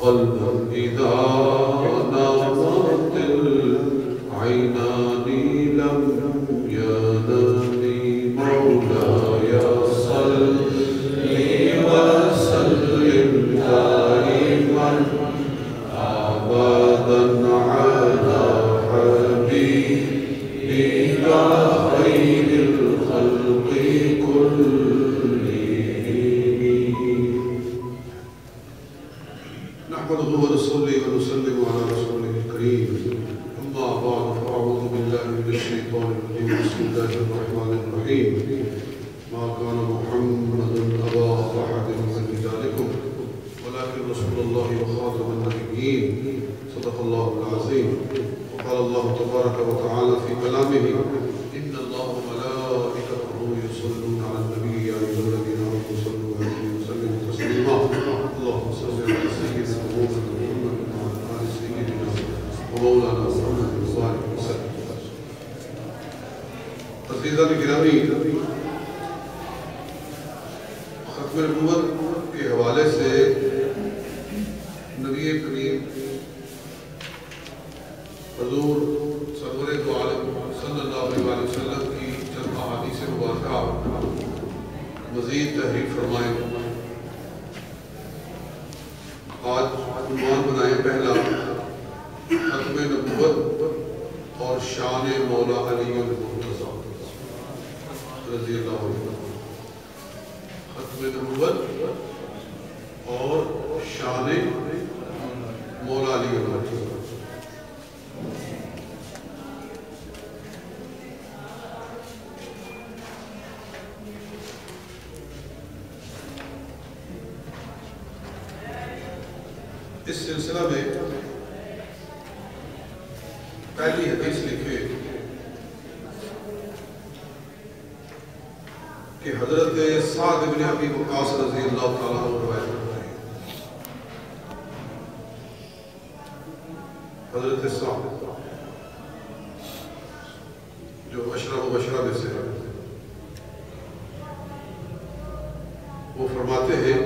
قلبا إذا نامت العينان لم ينامي مولاي صل وسلم دائما أبدا على حبيبك خير الخلق كلهم. نحمده ونصلي ونسلم على رسوله الكريم. أما بعد فأعوذ بالله من الشيطان الرجيم. بسم الله الرحمن الرحيم. ما كان محمد أبا أحد من رجالكم ولكن رسول الله وخاتم النبيين. صدق الله العظيم. وقال الله تبارك وتعالى في كلامه: إن الله وملائكته يصلون على النبي يا أيها الذين آمنوا صلوا عليه وسلموا تسليما. اللهم صل على سيدنا محمد وعلى آل سيدنا ومولانا محمد وبارك وسلم. عزیزان گرامی، ختم نبوت کے حوالے سے نبی کریم حضور سرور دو عالم صلی اللہ علیہ وسلم کی چند احادیث مبارکہ مزید تحریر فرمائیں. آج عنوان بنائیں پہلا ختم نبوت اور شان مولا علی المرتضیٰ رضی اللہ عنہ. ختم نبوت اور شان مولا علی المرتضیٰ. اس سلسلہ میں پہلی حدیث لکھے کہ حضرت سعد بن ابی وقاص رضی اللہ تعالیٰ عنہ روایت کرتے ہیں. حضرت سعد جو عشرہ مبشرہ میں سے ہے، وہ فرماتے ہیں: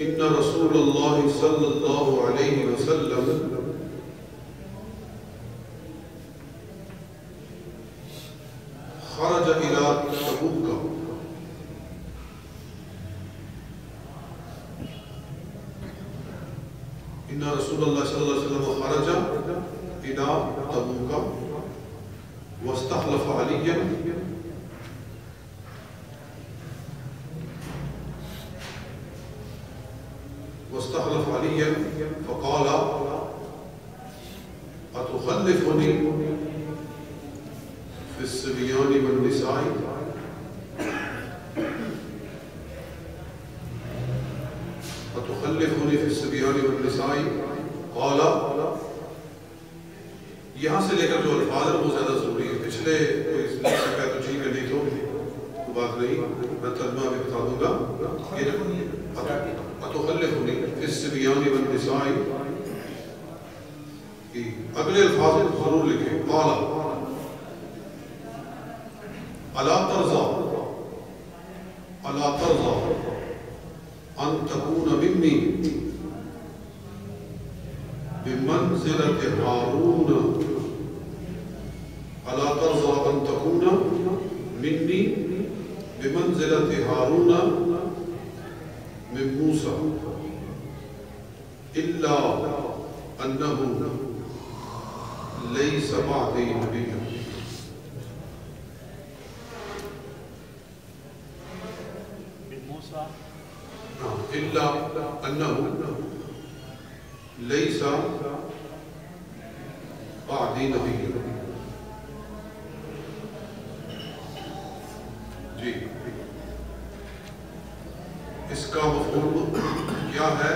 ان رسول اللہ صلی اللہ علیہ وسلم خرج الى تبوک. ان رسول اللہ صلی اللہ علیہ وسلم خرج الى تبوک واستخلف علیا فقال: أتخلفني في الصبيان والنساء؟ أتخلفني في الصبيان والنساء؟ قال. یہاں سے لے کر جو الفاظ ہیں وہ زیادہ ضروری ہے. پچھلے کوئی اس سے کہہ تو ٹھیک ہے، نہیں تو کوئی بات نہیں، میں ترجمہ بھی بتا دوں گا. أتخلفني في الصبيان والنساء، اگلے الفاظ ضرور لکھیں. قال ألا ترضى أن تكون مني بمنزلة هارون. ألا ترضى أن تكون مني بمنزلة هارون من موسى إلا أنه ليس بعدي نبي. إلا أنه ليس بعدي نبي. جی، اس کا مفہوم کیا ہے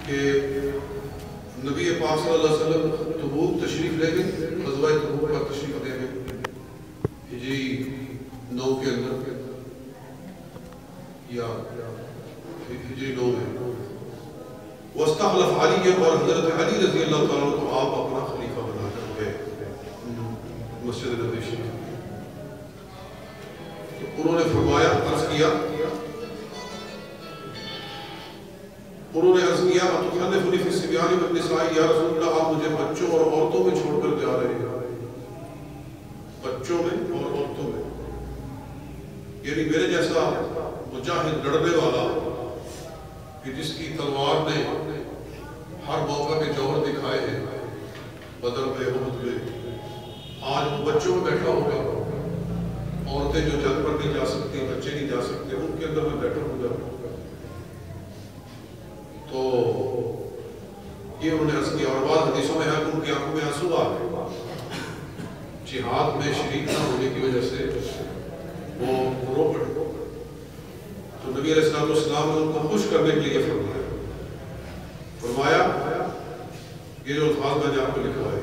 کہ نبی پاک صلی اللہ علیہ وسلم تبوک تشریف لے گئے، غزوہ تبوک پر تشریف لے گئے ہجری 9 کے اندر یا ہجری 9 میں. واستخلف علی، اور حضرت علی رضی اللہ تعالیٰ عنہ کو آپ اپنا خلیفہ بنا کر گئے مسجد نبوی شریف. تو انہوں نے فرمایا، عرض کیا انہوں نے عرض کیا اتخلفنی فی الصبیان والنساء، یا رسول اللہ آپ مجھے بچوں اور عورتوں میں چھوڑ کر جا رہے ہیں، بچوں میں اور عورتوں میں، یعنی میرے جیسا مجاہد لڑنے والا کہ جس کی تلوار نے ہر موقع پہ جوہر دکھائے ہیں، بدر پہ احد میں، آج وہ بچوں میں بیٹھا ہوگا، عورتیں جو جنگ پر نہیں جا سکتی، بچے نہیں جا سکتے، ان کے اندر میں بیٹھا ہوگا. تو یہ انہوں نے عرض کیا، اور بعض حدیثوں میں ہے کہ ان کی آنکھوں میں آنسو آ گئے، جہاد میں شریک نہ ہونے کی وجہ سے وہ رو پڑے. تو نبی علیہ السلام نے ان کو خوش کرنے کے لیے فرمایا یہ جو الفاظ میں نے آپ کو لکھوائے،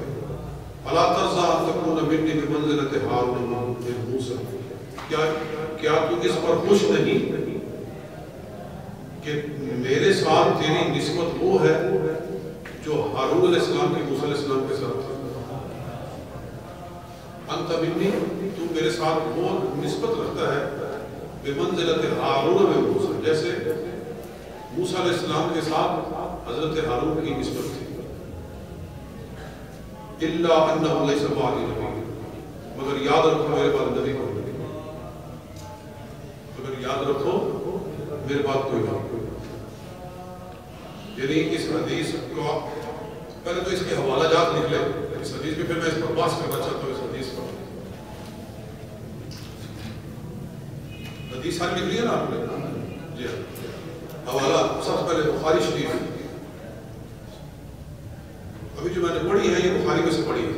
الا ترضى ان تكون مني بمنزلة هارون من موسى، کیا تو اس پر خوش نہیں کہ میرے ساتھ تیری نسبت وہ ہے جو ہارون علیہ السلام کی موسیٰ علیہ السلام کے ساتھ تھی. انت منی، تو میرے ساتھ وہ نسبت رکھتا ہے بمنزلت ہارون میں موسیٰ، جیسے موسیٰ علیہ السلام کے ساتھ حضرت ہارون کی نسبت تھی. الا انہ لیس بعدی نبی، مگر یاد رکھو میرے بعد نبی کوئی نہیں، مگر یاد رکھو میرے بعد کوئی نہیں. یعنی اس حدیث کو پہلے تو اس کے حوالہ جات نکلے اس حدیث میں، پھر میں اس پر بحث کرنا چاہتا ہوں. اس حدیث پر حدیث ساری نکلی ہے نا آپ نے؟ جی ہاں. حوالہ سب سے پہلے بخاری شریف، ابھی جو میں نے پڑھی ہے یہ بخاری میں سے پڑھی ہے،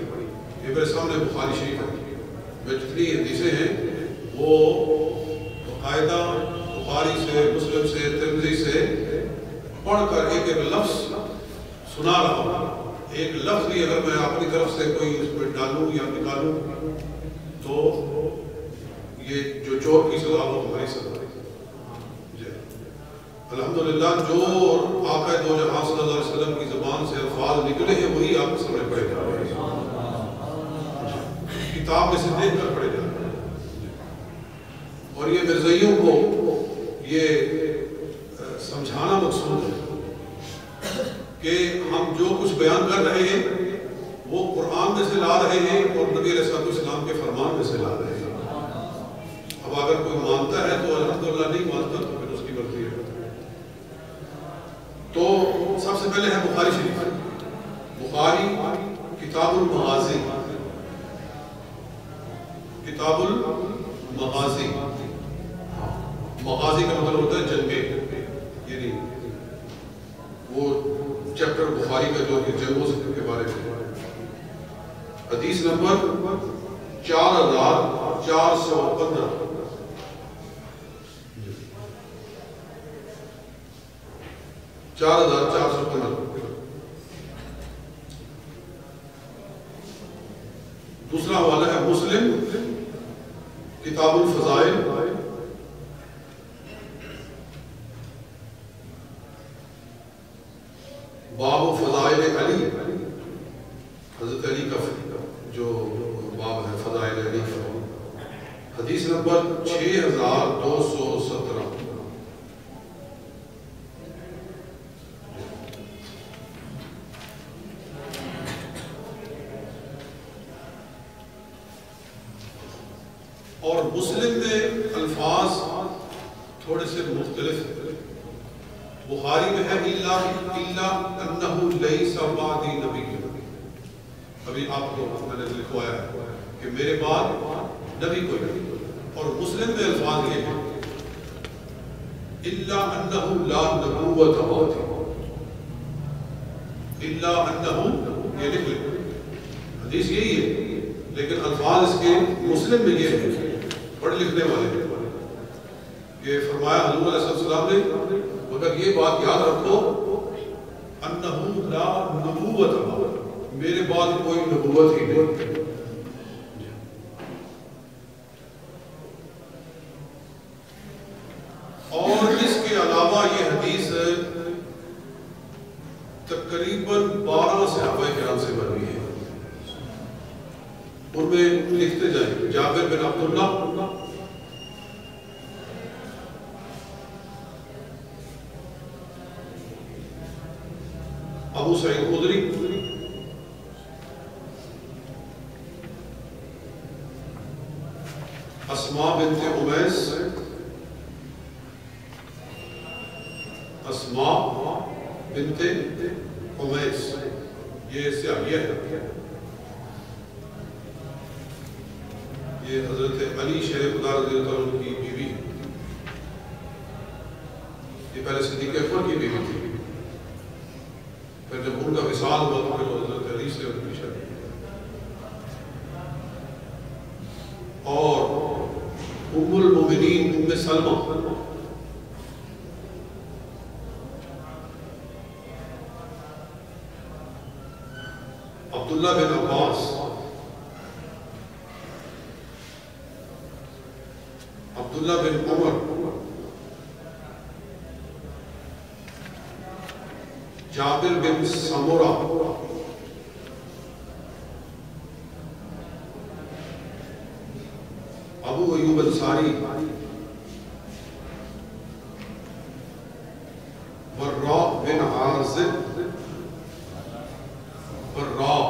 یہ میرے سامنے بخاری شریف ہے. میں جتنی حدیثیں ہیں وہ باقاعدہ بخاری سے، مسلم سے، ترمذی سے پڑھ کر ایک ایک لفظ سنا رہا ہوں. ایک لفظ بھی اگر میں اپنی طرف سے کوئی اس پہ ڈالوں یا نکالوں تو یہ جو چور کی سزا وہ ہماری سزا ہے. الحمدللہ جو آقا دو جہاں صلی اللہ علیہ وسلم کی زبان سے الفاظ نکلے ہیں وہی آپ کے سامنے پڑھے جا رہے ہیں، کتاب میں سے دیکھ کر پڑھے جا رہے ہیں. اور یہ مرزائیوں کو یہ سمجھانا مقصود ہے کہ ہم جو کچھ بیان کر رہے ہیں وہ قرآن میں سے لا رہے ہیں اور نبی علیہ السلام کے فرمان میں سے لا رہے ہیں. اب اگر کوئی مانتا ہے تو الحمدللہ، نہیں مانتا تو پھر اس کی غلطی ہے. تو سب سے پہلے ہے بخاری شریف، بخاری کتاب المغازی، کتاب المغازی. مغازی کا مطلب ہوتا ہے جنگیں، یعنی وہ چیپٹر بخاری کا جو جنگوں کے بارے میں. حدیث نمبر 4415، 4415. دوسرا حوالہ ہے مسلم کتاب الفضائل، باب فضائل علی، حضرت علی کا جو باب ہے فضائل علی کا. حدیث نمبر 6217. اور مسلم میں الفاظ تھوڑے سے مختلف ہیں. بخاری میں ہے الا انہ لیس بعدی نبی، ابھی آپ کو میں نے لکھوایا ہے کہ میرے بعد نبی کوئی نہیں. اور مسلم میں الفاظ یہ ہیں الا انہ لا نبوت بعدی، الا انہ، یہ لکھ لیں حدیث یہی ہے لیکن الفاظ اس کے مسلم میں یہ ہیں پڑھ لکھنے والے. یہ فرمایا حضور علیہ السلام نے، مگر یہ بات یاد رکھو انہو لا نبوت، میرے بعد کوئی نبوت ہی نہیں. اور اس کے علاوہ یہ حدیث تقریباً 12 صحابہ کرام سے مروی ہے. ان میں لکھتے جائیں جابر بن عبداللہ، ابو سعید خدری، اسماء بنت امیس، اسماء بنت امیس، یہ سیاحیہ ہے، یہ حضرت علی شیر خدا رضی اللہ عنہ کی بیوی ہے، یہ پہلے صدیق اکبر کی بیوی تھی، پھر جب ان کا وصال ہوا تو پھر حضرت علی سے ان کی شادی، اور ام المؤمنین ام سلمہ عبداللہ بن عباس، عبداللہ بن عمر، جابر بن سمورہ، ابو ایوب انصاری، براء بن عازب، براء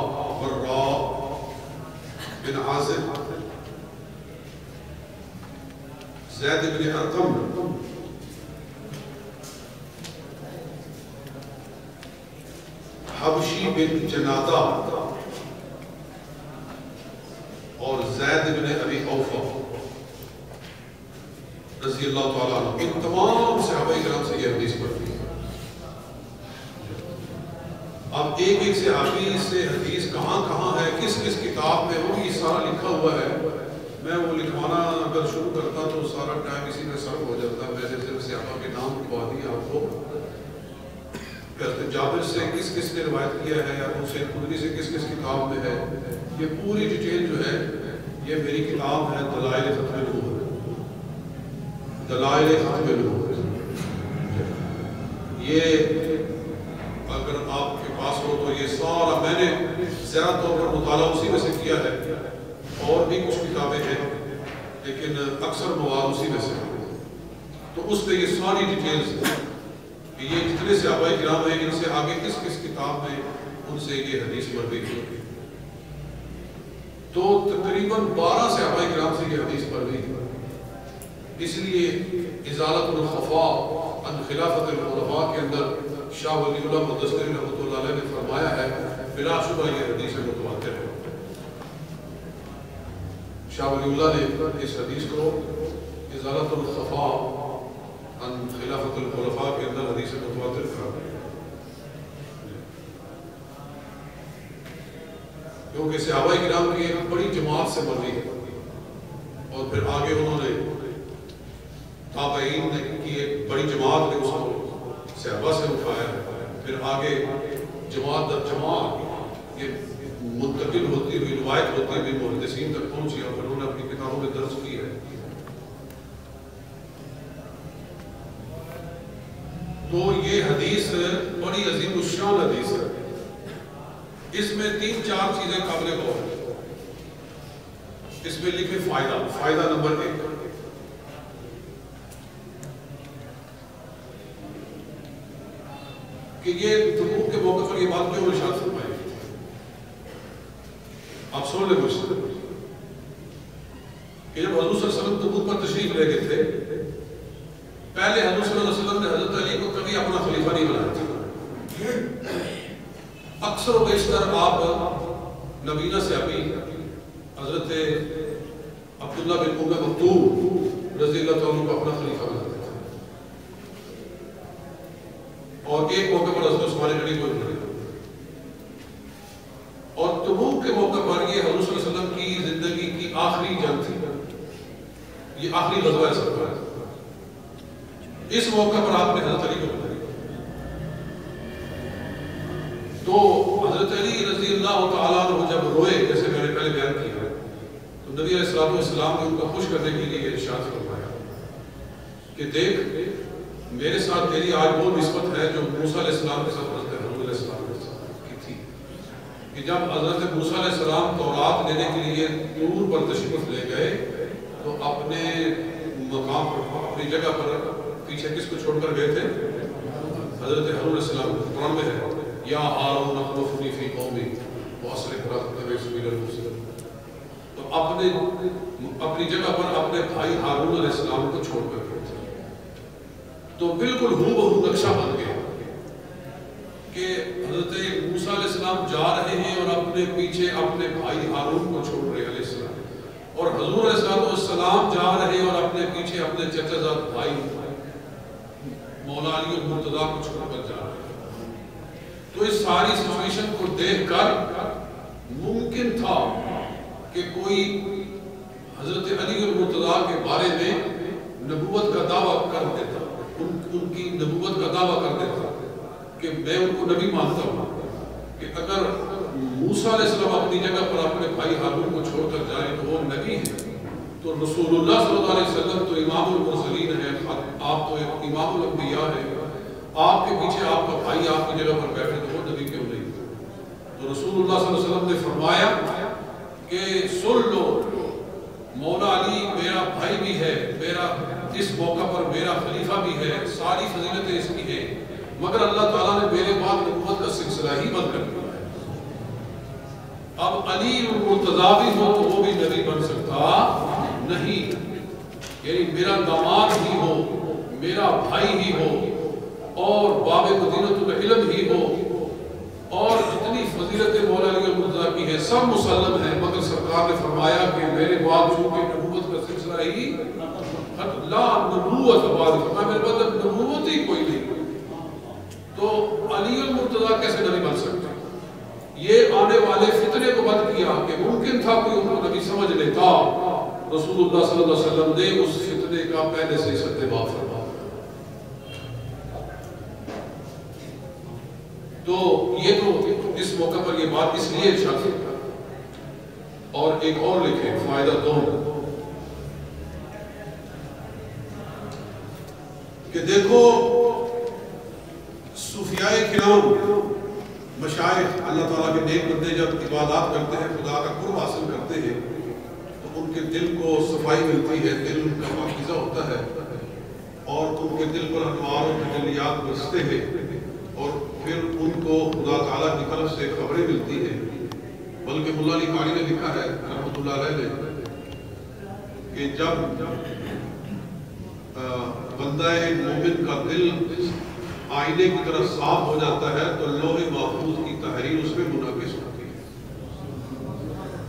بن عازب، زید بن ارقم، حبشی بن جنادہ، اور زید بن ابی اوفا رضی اللہ تعالیٰ عنہ، ان تمام صحابہ کرام سے یہ حدیث پڑھتی ہے۔ اب ایک ایک صحابی سے حدیث کہاں کہاں ہے، کس کس کتاب میں وہ یہ سارا لکھا ہوا ہے، میں وہ لکھوانا اگر شروع کرتا تو سارا ٹائم اسی میں صرف ہو جاتا۔ میں نے صرف صحابہ کے نام لکھوا دیے آپ کو، جابر سے کس کس نے روایت کیا ہے، یا ابو سعید خدری سے کس کس کتاب میں ہے، یہ پوری ڈیٹیل جو ہے یہ میری کتاب ہے دلائل ختم نبوت، دلائل ختم نبوت۔ یہ اگر آپ کے پاس ہو تو یہ سارا میں نے زیادہ طور پر مطالعہ اسی میں سے کیا ہے، اور بھی کچھ کتابیں ہیں لیکن اکثر مواد اسی میں سے، تو اس میں یہ ساری ڈیٹیلز کہ یہ جتنے صحابہ کرام ہیں ان سے آگے کس کس کتاب میں ان سے یہ حدیث مروی ہوئی، تو تقریباً 12 صحابہ کرام سے یہ حدیث مروی ہے۔ اس لیے ازالت الخفاء عن خلافت الخلفاء کے اندر شاہ ولی اللہ مدثری رحمۃ اللہ علیہ نے فرمایا ہے بلا شبہ یہ حدیث متواتر ہے۔ شاہ ولی اللہ نے اس حدیث کو ازالت الخفاء عن خلافت الخلفاء کے اندر حدیث متواتر کہا، کیونکہ صحابہ کرام کی ایک بڑی جماعت سے مروی ہے، اور پھر آگے انہوں نے تابعین کی ایک بڑی جماعت نے اس کو صحابہ سے اٹھایا، پھر آگے جماعت در جماعت یہ منتقل ہوتی ہوئی روایت ہوتی ہوئی محدثین تک پہنچی، اور پھر انہوں نے اپنی کتابوں میں درج کی ہے۔ تو یہ حدیث بڑی عظیم الشان حدیث ہے، اس میں 3-4 چیزیں قابل غور ہیں۔ اس میں لکھے فائدہ نمبر 1، کہ یہ تبوک کے موقع پر یہ بات کیوں ارشاد فرمائی؟ آپ سن لیں مجھ سے کہ جب حضور صلی اللہ علیہ وسلم تبوک پر تشریف لے گئے تھے، پہلے حضور صلی اللہ علیہ وسلم نے حضرت علی کو کبھی اپنا خلیفہ نہیں بنایا تھا۔ اکثر و بیشتر آپ نبینا صحابی حضرت عبداللہ بن ام مکتوم رضی اللہ تعالیٰ کو اپنا خلیفہ بناتے تھے، اور ایک موقع پر حضرت عثمان غنی کو بنایا، اور تبوک کے موقع پر یہ حضور صلی اللہ علیہ وسلم کی زندگی کی آخری جنگ تھی، یہ آخری غزوہ ہے سرکار، اس موقع پر آپ نے حضرت علی کو بنایا۔ تو حضرت علی رضی اللہ تعالیٰ عنہ جب روئے، جیسے میں نے پہلے بیان کیا، تو نبی علیہ السلام نے ان کو خوش کرنے کے لیے ارشاد فرمایا کہ دیکھ میرے ساتھ تیری آج وہ نسبت ہے جو موسیٰ علیہ السلام کے ساتھ حضرت ہارون علیہ السلام کے ساتھ کی تھی، کہ جب حضرت موسیٰ علیہ السلام تورات لینے کے لیے طور پر تشریف لے گئے تو اپنے مقام پر، اپنی جگہ پر پیچھے کس کو چھوڑ کر گئے تھے؟ حضرت ہارون علیہ السلام۔ قرآن میں ہے یا ہارون اخلفنی فی قومی واصلح ذات سبیل المفسدین، تو اپنی جگہ پر اپنے بھائی ہارون علیہ السلام کو چھوڑ کر گئے تھے۔ تو بالکل ہو بہو نقشہ بن گیا کہ حضرت موسیٰ علیہ السلام جا رہے ہیں اور اپنے پیچھے اپنے بھائی ہارون کو چھوڑ رہے علیہ السلام، اور حضور علیہ السلام جا رہے ہیں اور اپنے پیچھے اپنے چچا زاد بھائی مولا علی المرتضیٰ کو چھوڑ کر جا رہے ہیں۔ تو اس ساری سچویشن کو دیکھ کر ممکن تھا کہ کوئی حضرت علی المرتضیٰ کے بارے میں نبوت کا دعویٰ کر دیتا، ان کی نبوت کا دعویٰ کر دیتا کہ میں ان کو نبی مانتا ہوں، کہ اگر موسیٰ علیہ السلام اپنی جگہ پر اپنے بھائی ہارون کو چھوڑ کر جائیں تو وہ نبی ہیں، تو رسول اللہ صلی اللہ علیہ وسلم تو امام المرسلین ہیں، آپ تو امام الانبیاء ہیں، آپ کے پیچھے آپ کا بھائی آپ کی جگہ پر بیٹھے تو وہ نبی کیوں نہیں؟ تو رسول اللہ صلی اللہ علیہ وسلم نے فرمایا کہ سن لو، مولا علی میرا بھائی بھی ہے، میرا اس موقع پر میرا خلیفہ بھی ہے، ساری فضیلتیں اس کی ہیں، مگر اللہ تعالیٰ نے میرے بعد نبوت کا سلسلہ ہی بند کر دیا ہے۔ اب علی المرتضیٰ بھی ہو تو وہ بھی نبی بن سکتا نہیں، یعنی میرا داماد ہی ہو، میرا بھائی ہی ہو، اور باب مدینۃ العلم ہی ہو، اور جتنی فضیلتیں مولا علی المرتضیٰ کی ہیں سب مسلم ہیں، مگر سرکار نے فرمایا کہ میرے بعد چونکہ نبوت کا سلسلہ ہی لا نبوت بعد، فرمایا میرے بعد نبوت ہی کوئی نہیں، تو علی المرتضیٰ کیسے نبی بن سکتے؟ یہ آنے والے فتنے کو بند کیا کہ ممکن تھا کوئی ان کو نبی سمجھ لیتا، رسول اللہ صلی اللہ علیہ وسلم نے اس فتنے کا پہلے سے استباء فرمایا۔ تو یہ تو اس موقع پر یہ بات اس لیے ارشاد ہے، اور ایک اور لکھیں فائدہ دو کہ دیکھو صوفیاء کرام مشائخ اللہ تعالیٰ کے نیک بندے جب عبادات کرتے ہیں، خدا کا قرب حاصل کرتے ہیں، تو ان کے دل کو صفائی ملتی ہے، دل ان کا پاکیزہ ہوتا ہے، اور ان کے دل پر انوار و تجلیات برستے ہیں، اور پھر ان کو خدا تعالیٰ کی طرف سے خبریں ملتی ہیں۔ بلکہ مولا علی قاری نے لکھا ہے رحمۃ اللہ علیہ نے کہ جب بندہ مومن کا دل آئینے کی طرح صاف ہو جاتا ہے تو لوح محفوظ کی تحریر اس میں منعکس ہوتی ہے،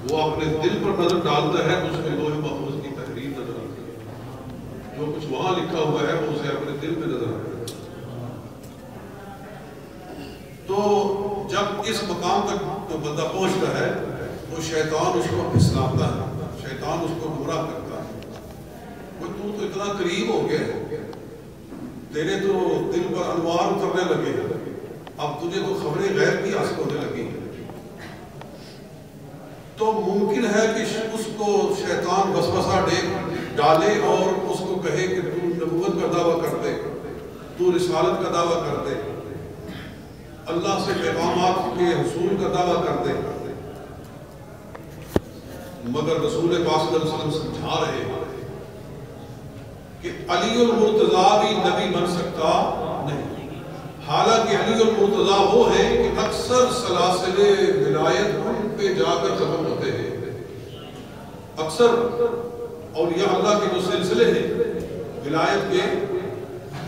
وہ اپنے دل پر نظر ڈالتا ہے تو اس میں لوح محفوظ کی تحریر نظر آتی ہے، جو کچھ وہاں لکھا ہوا ہے وہ اسے اپنے دل میں نظر آتا ہے۔ تو جب اس مقام تک تو بندہ پہنچتا ہے تو شیطان اس کو پھسلاتا ہے، شیطان اس کو گمراہ کرتا ہے، تو اتنا قریب ہو گیا ہے، تیرے تو دل پر انوار اترنے لگے، اب تجھے تو خبریں غیب کی حاصل ہونے لگی ہیں، تو ممکن ہے کہ اس کو شیطان وسوسہ ڈالے اور اس کو کہے کہ تو نبوت کا دعویٰ کر دے، تو رسالت کا دعویٰ کر دے، اللہ سے پیغامات کے حصول کا دعویٰ کر دے، مگر رسول پاک صلی اللہ علیہ وسلم سمجھا رہے ہیں کہ علی المرتضیٰ بھی نبی بن سکتا نہیں، حالانکہ علی المرتضیٰ وہ ہے کہ اکثر سلاسل ولایت ان پہ جا کر ختم ہوتے ہیں، اکثر اولیاء اللہ کے جو سلسلے ہیں ولایت کے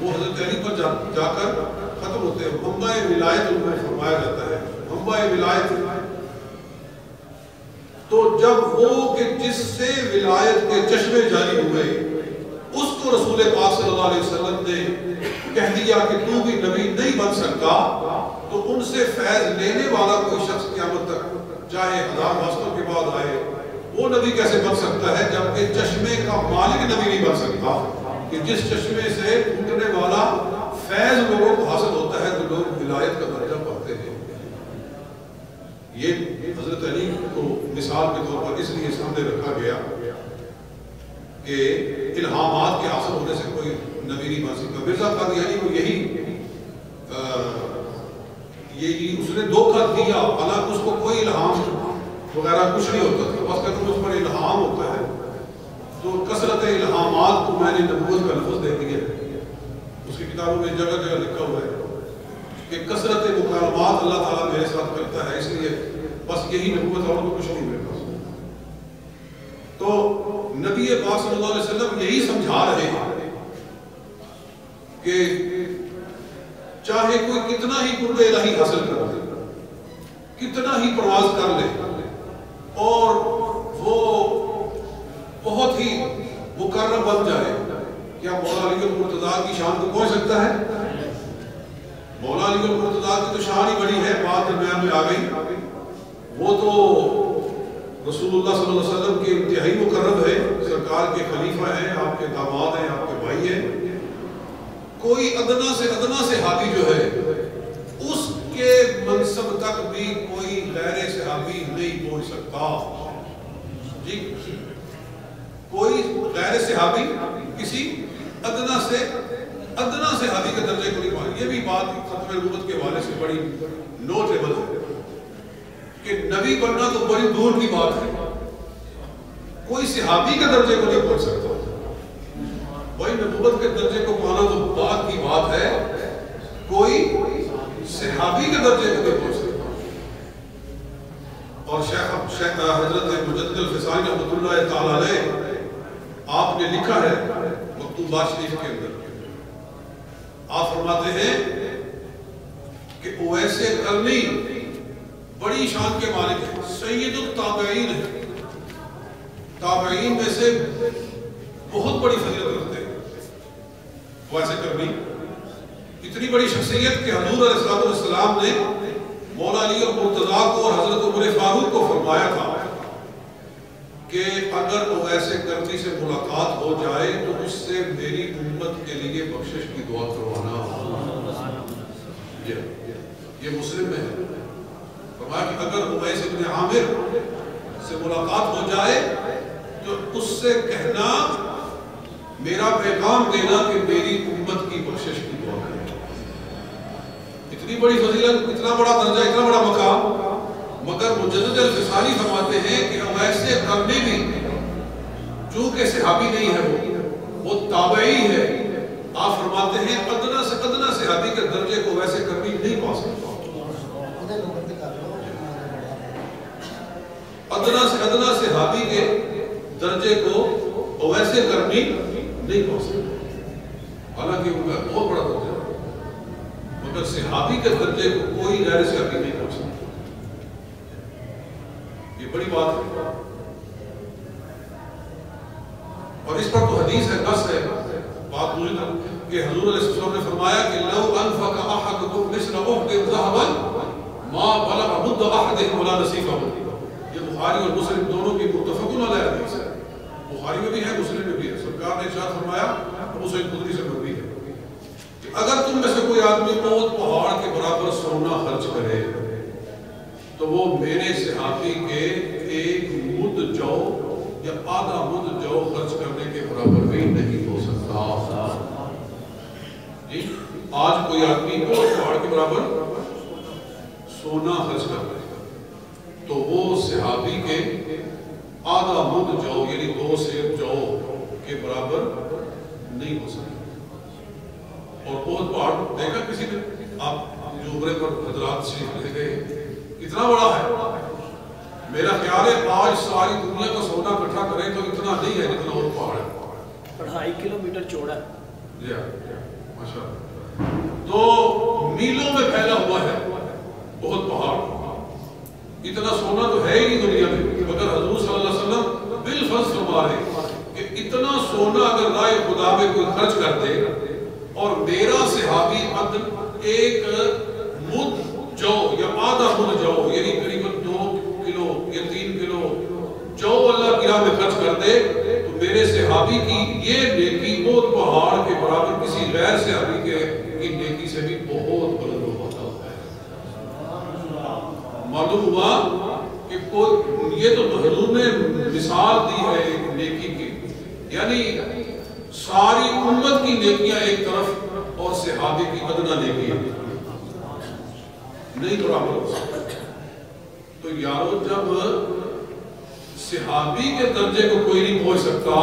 وہ حضرت علی پر جا کر ختم ہوتے ہیں، منبع ولایت ان میں فرمایا جاتا ہے، منبع ولایت۔ تو جب وہ کہ جس سے ولایت کے چشمے جاری ہوئے اس کو رسول پاک صلی اللہ علیہ وسلم نے کہہ دیا کہ تو بھی نبی نہیں بن سکتا، تو ان سے فیض لینے والا کوئی شخص قیامت تک چاہے 1000 واسطوں کے بعد آئے وہ نبی کیسے بن سکتا ہے جبکہ چشمے کا مالک نبی نہیں بن سکتا، کہ جس چشمے سے پھوٹنے والا فیض لوگوں کو حاصل ہوتا ہے تو لوگ ولایت کا درجہ پاتے ہیں۔ یہ حضرت علی کو مثال کے طور پر اس لیے سامنے رکھا گیا کہ الہامات کے حاصل ہونے سے کوئی نبی نہیں بن سکتا۔ مرزا قادیانی کو یہی اس نے دھوکہ دیا، حالانکہ اس کو کوئی الہام وغیرہ کچھ نہیں ہوتا تھا، بس کہتے ہیں اس پر الہام ہوتا ہے، تو کثرت الہامات کو میں نے نبوت کا لفظ دے دیا ہے۔ اس کی کتابوں میں جگہ جگہ لکھا ہوا ہے کہ کثرت معلومات اللہ تعالیٰ میرے ساتھ کرتا ہے، اس لیے بس یہی نبوت اور کچھ نہیں میرے پاس۔ تو نبی پاک صلی اللہ علیہ وسلم یہی سمجھا رہے ہیں کہ چاہے کوئی کتنا ہی قرب الہی حاصل کر لے، کتنا ہی پرواز کر لے، اور وہ بہت ہی مقرب بن جائے، کیا مولا علی المرتضیٰ کی شان کو پہنچ سکتا ہے؟ مولا علی المرتضیٰ کی تو شان ہی بڑی ہے، بات درمیان میں آ گئی، وہ تو رسول اللہ صلی اللہ علیہ وسلم کے انتہائی مقرب ہے، سرکار کے خلیفہ ہیں، آپ کے داماد ہیں، آپ کے بھائی ہیں۔ کوئی ادنا سے صحابی جو ہے اس کے منصب تک بھی کوئی غیر صحابی نہیں پہنچ سکتا، جی کوئی غیر صحابی کسی ادنا صحابی کے درجے کو نہیں پہنچ۔ یہ بھی بات ختم نبوت کے حوالے سے بڑی نوٹیبل ہے کہ نبی بننا تو بڑی دور کی بات ہے، کوئی صحابی کے درجے کو نہیں پہنچ سکتا، وہی نبوت کے درجے کو پانا تو بات کی بات ہے، کوئی صحابی کے درجے کو نہیں پہنچ سکتا۔ اور شیخ حضرت مجدد الفسانی رحمۃ اللہ تعالیٰ علیہ آپ نے لکھا ہے مکتوبات شریف کے اندر، آپ فرماتے ہیں کہ اویس قرنی بڑی شان کے مالک ہیں، سید التابعین ہیں، تابعین میں سے بہت بڑی فضیلت رکھتے ہیں۔ اویس قرنی اتنی بڑی شخصیت کہ حضور علیہ السلام نے مولا علی المرتضیٰ کو اور حضرت عمر فاروق کو فرمایا تھا کہ اگر اویس قرنی سے ملاقات ہو جائے تو اس سے میری امت کے لیے بخشش کی دعا کروانا۔ یہ مسلم میں ہے، فرمایا کہ اگر اویس بن عامر سے ملاقات ہو جائے تو اس سے کہنا، میرا پیغام دینا کہ میری امت کی بخشش کی دعا کرے۔ اتنی بڑی فضیلت، اتنا بڑا درجہ، اتنا بڑا مقام، مگر مجدد الفسانی فرماتے ہیں کہ اویس قرنی بھی چونکہ صحابی نہیں ہے، وہ تابعی ہے، آپ فرماتے ہیں ادنا سے ادنا صحابی کے درجے کو اویس قرنی نہیں پا سکتا، ادنا سے ادنا صحابی کے درجے کو اویس قرنی نہیں پا سکتا، حالانکہ ان کا بہت بڑا درجہ ہے، مگر صحابی کے درجے کو کوئی غیر صحابی نہیں پہنچ سکتا۔ یہ بڑی بات ہے، اور اس پر تو حدیث ہے، نص ہے، بات پوری طرح کہ حضور علیہ السلام نے فرمایا کہ لو انفق احدکم مثل احد ذهبا ما بلغ مد احدکم ولا نصیفہ۔ یہ بخاری اور مسلم دونوں کی متفق علیہ حدیث ہے، بخاری میں بھی ہے، مسلم میں بھی ہے۔ سرکار نے ارشاد فرمایا، ابو سعید خدری سے مروی ہے کہ اگر تم میں سے کوئی آدمی احد پہاڑ کے برابر سونا خرچ کرے تو وہ میرے صحابی کے ایک مد جو یا آدھا مد جو خرچ کرنے کے برابر بھی نہیں ہو سکتا۔ جی آج کوئی آدمی احد پہاڑ کے برابر سونا خرچ کر رہے تو وہ صحابی کے آدھا مد جو یعنی 2 سیر جو کے برابر نہیں ہو سکتا۔ اور احد پہاڑ دیکھا کسی نے؟ آپ جو عمرے پر حضرات شریف لے گئے، کتنا بڑا ہے؟ میرا خیال ہے آج ساری دنیا کا سونا اکٹھا کریں تو اتنا نہیں ہے جتنا احد پہاڑ ہے، 2.5 کلومیٹر چوڑا ہے، ماشاءاللہ، تو میلوں میں پھیلا ہوا ہے احد پہاڑ۔ اتنا سونا تو ہے ہی دنیا میں، مگر حضور صلی اللہ علیہ وسلم بالفرض فرما رہے کہ اتنا سونا اگر راہ خدا میں کوئی خرچ کر دے اور میرا صحابی عدل ایک مد جو یا آدھا مد جو یعنی قریباً 2 کلو یا 3 کلو جو اللہ کی راہ میں خرچ کر دے تو میرے صحابی کی یہ نیکی احد پہاڑ کے برابر کسی غیر صحابی کی نیکی سے بھی بہت بلند ہوتا ہے۔ معلوم ہوا کہ یہ تو حضور نے مثال دی ہے ایک نیکی کی، یعنی ساری امت کی نیکیاں ایک طرف اور صحابی کی ادنا نیکی نہیں برابر ہو سکتا۔ تو یارو جب صحابی کے درجے کو کوئی نہیں پہنچ سکتا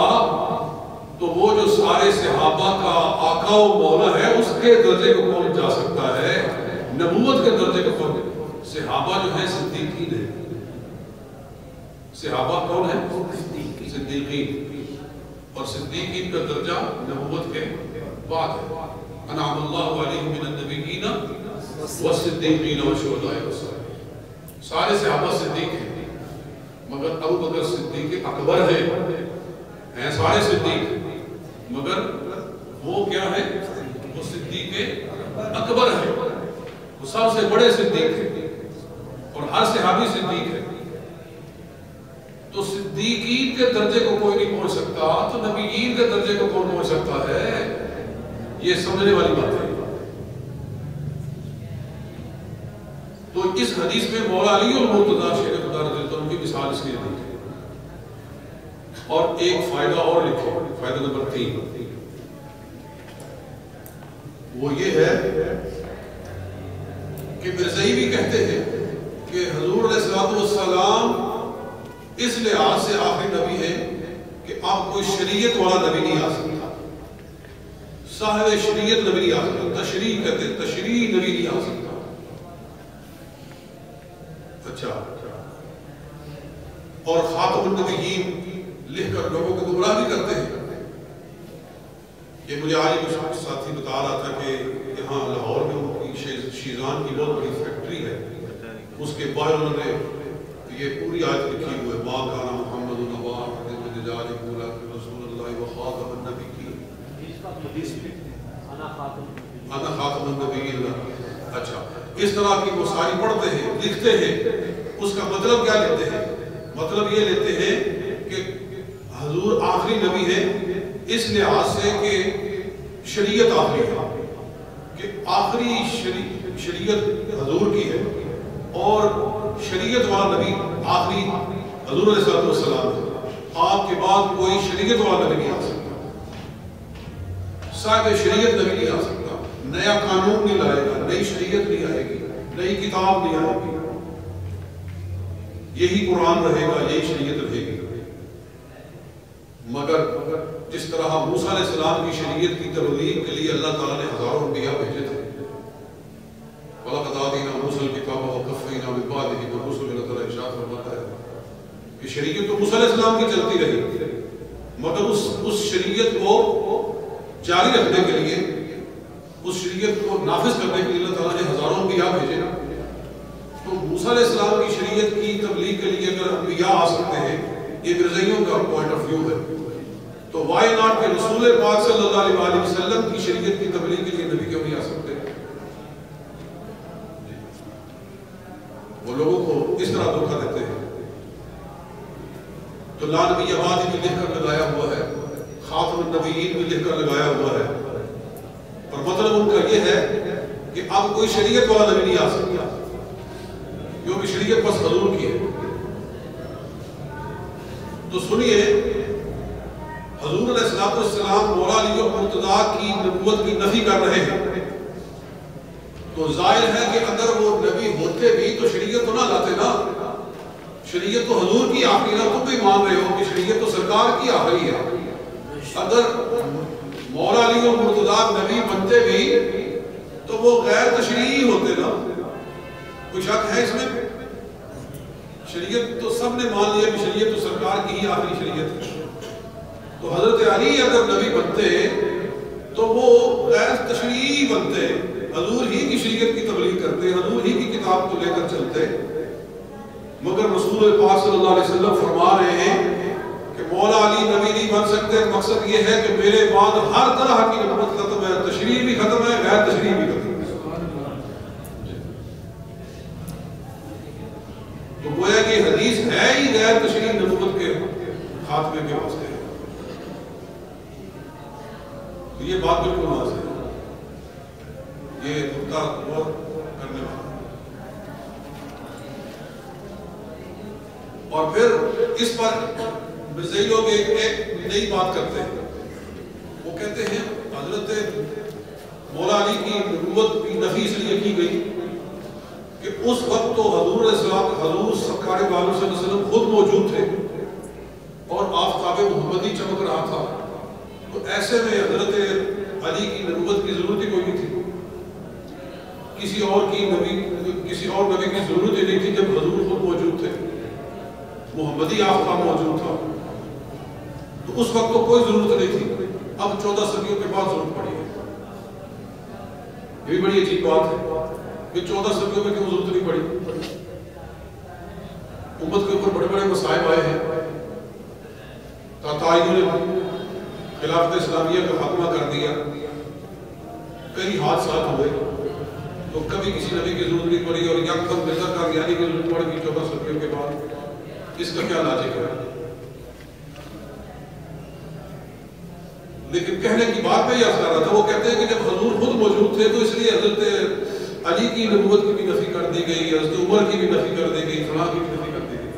تو وہ جو سارے صحابہ کا آقا و مولا ہے اس کے درجے کو کون جا سکتا ہے؟ نبوت کے درجے کا فرق ہے. صحابہ جو ہیں صدیقین ہیں. صحابہ کون ہیں؟ صدیقین. اور صدیقین کا درجہ نبوت کے بعد ہے. انعم اللہ علیہم من النبیین والصدیقین والشہداء والصالحین. سارے صحابہ صدیق ہیں مگر ابو بکر صدیق اکبر ہیں سارے صدیق مگر وہ کیا ہے؟ وہ صدیق اکبر ہے. وہ سب سے بڑے صدیق ہیں اور ہر صحابی صدیق ہے. تو صدیقین کے درجے کو کوئی نہیں پہنچ سکتا تو نبیین کے درجے کو کون پہنچ سکتا ہے؟ یہ سمجھنے والی بات ہے. تو اس حدیث میں مولا علی اور مرتضیٰ شیر خدا رضی اللہ عنہ کی مثال اس لیے دی ہے. اور ایک فائدہ اور لکھے، فائدہ نمبر 3، وہ یہ ہے کہ مرزائی بھی کہتے ہیں کہ حضور علیہ الصلوۃ والسلام اس لحاظ سے آخری نبی ہے کہ آپ کوئی شریعت والا نبی نہیں آ سکتا. صاحب شریعت نبی نہیں آ سکتا. تشریع کہتے ہیں، تشریع نبی نہیں آ سکتا. اچھا، اور خاتم النبیین لکھ کر لوگوں کو گمراہ بھی کرتے ہیں. یہ مجھے آج کچھ ساتھی بتا رہا تھا کہ یہاں لاہور میں شیزان کی بہت بڑی فیکٹری ہے. اس کے باہر انہوں نے یہ پوری آیت لکھی ہوئی ہے، ماں کانا محمد النبا حضرت مولا رسول اللہ و خاتم النبیین. انا خاتم النبیین. اچھا، اس طرح کی وہ ساری پڑھتے ہیں، لکھتے ہیں. اس کا مطلب کیا لیتے ہیں؟ مطلب یہ لیتے ہیں کہ حضور آخری نبی ہے اس لحاظ سے کہ شریعت آخری ہے، کہ آخری شریعت حضور کی ہے اور شریعت والا نبی آخری حضور علیہ السلام ہے. آپ کے بعد کوئی شریعت والا نبی نہیں آ سکتا. صاحب شریعت نبی نہیں آ سکتا. نیا قانون نہیں لائے گا، نئی شریعت نہیں آئے گی، نئی کتاب نہیں آئے گی. یہی قرآن رہے گا، یہی شریعت رہے گی. مگر جس طرح موسیٰ علیہ السلام کی شریعت کی تبلیغ کے لیے اللہ تعالیٰ نے ہزاروں انبیاء بھیجے تھے. وَلَقَدْ آتَيْنَا مُوسَى الْكِتَابَ وَقَفَّيْنَا مِن بَعْدِهِ بِالرُّسُلِ. اللہ تعالیٰ ارشاد فرماتا ہے کہ شریعت تو موسیٰ علیہ السلام کی چلتی رہی مگر اس شریعت کو جاری رکھنے کے لیے، اس شریعت کو نافذ کرنے کے لیے اللہ تعالیٰ نے ہزاروں انبیاء بھیجے. تو موسیٰ علیہ السلام کی شریعت کی تبلیغ کے لیے اگر انبیاء آ سکتے ہیں، یہ مرزائیوں کا پوائنٹ آف ویو ہے، تو وائی ناٹ کہ رسول پاک صلی اللہ علیہ وسلم کی شریعت کی تبلیغ کے لیے نبی کیوں نہیں آ سکتے؟ وہ لوگوں کو اس طرح دھوکہ دیتے ہیں. تو لا نبی آبادی بھی لکھ کر لگایا ہوا ہے، خاتم النبیین بھی لکھ کر لگایا ہوا ہے. اور مطلب ان کا یہ ہے کہ اب کوئی شریعت والا نبی نہیں آ سکتا کیونکہ شریعت بس حضور کی ہے. تو سنیے، حضور علیہ السلام مولا علی اور مرتضیٰ کی نبوت کی نفی کر رہے ہیں. تو ظاہر ہے کہ اگر وہ نبی ہوتے بھی تو شریعت تو نہ لاتے نا. شریعت تو حضور کی آخری ہے. تم بھی مان رہے ہو کہ شریعت تو سرکار کی آخری ہے. اگر مولا علی اور مرتضیٰ نبی بنتے بھی تو وہ غیر تشریعی ہوتے نا. کوئی شک ہے اس میں؟ شریعت تو سب نے مان لیا کہ شریعت تو سرکار کی ہی آخری شریعت ہے. تو حضرت علی اگر نبی بنتے تو وہ غیر تشریعی بنتے، حضور ہی کی شریعت کی تبلیغ کرتے، حضور ہی کی کتاب کو لے کر چلتے. مگر رسول پاک صلی اللہ علیہ وسلم فرما رہے ہیں کہ مولا علی نبی نہیں بن سکتے. مقصد یہ ہے کہ میرے بعد ہر طرح کی نبوت ختم ہے، تشریع بھی ختم ہے، غیر تشریع بھی ختم ہے. تو گویا کہ حدیث ہے ہی غیر تشریع نبوت کے خاتمے کے واسطے. تو یہ بات بالکل واضح ہے. یہ نقطہ غور کرنے والا. اور پھر اس پر مرزائی لوگ ایک نئی بات کرتے ہیں. وہ کہتے ہیں حضرت مولا علی کی نبوت کی نفی اس لیے کی گئی کہ اس وقت تو حضور سرکار صلی اللہ علیہ وسلم خود موجود تھے اور آفتاب محمدی چمک رہا تھا. تو ایسے میں حضرت علی کی نبوت کی ضرورت ہی کوئی نہیں تھی. کسی اور نبی کی ضرورت ہی نہیں تھی جب حضور خود موجود تھے، محمدی آفتاب موجود تھا، تو اس وقت تو کوئی ضرورت نہیں تھی، اب 14 صدیوں کے بعد ضرورت پڑی ہے۔ یہ بھی بڑی عجیب بات ہے کہ 14 صدیوں میں کیوں ضرورت نہیں پڑی؟ امت کے اوپر بڑے بڑے مصائب آئے ہیں، تاتائیوں نے خلافت اسلامیہ کا خاتمہ کر دیا، کئی حادثات ہوئے، تو کبھی کسی نبی کی ضرورت نہیں پڑی اور یکدم مرزا قادیانی کی ضرورت پڑ گئی 14 صدیوں کے بعد۔ اس کا کیا لاجک ہے؟ لیکن کہنے کی بات میں یہ اثر آ رہا تھا، وہ کہتے ہیں کہ جب حضور خود موجود تھے تو اس لیے حضرت علی کی نبوت کی بھی نفی کر دی گئی، حضرت عمر کی بھی نفی کر دی گئی، فلاں کی بھی نفی کر دی گئی۔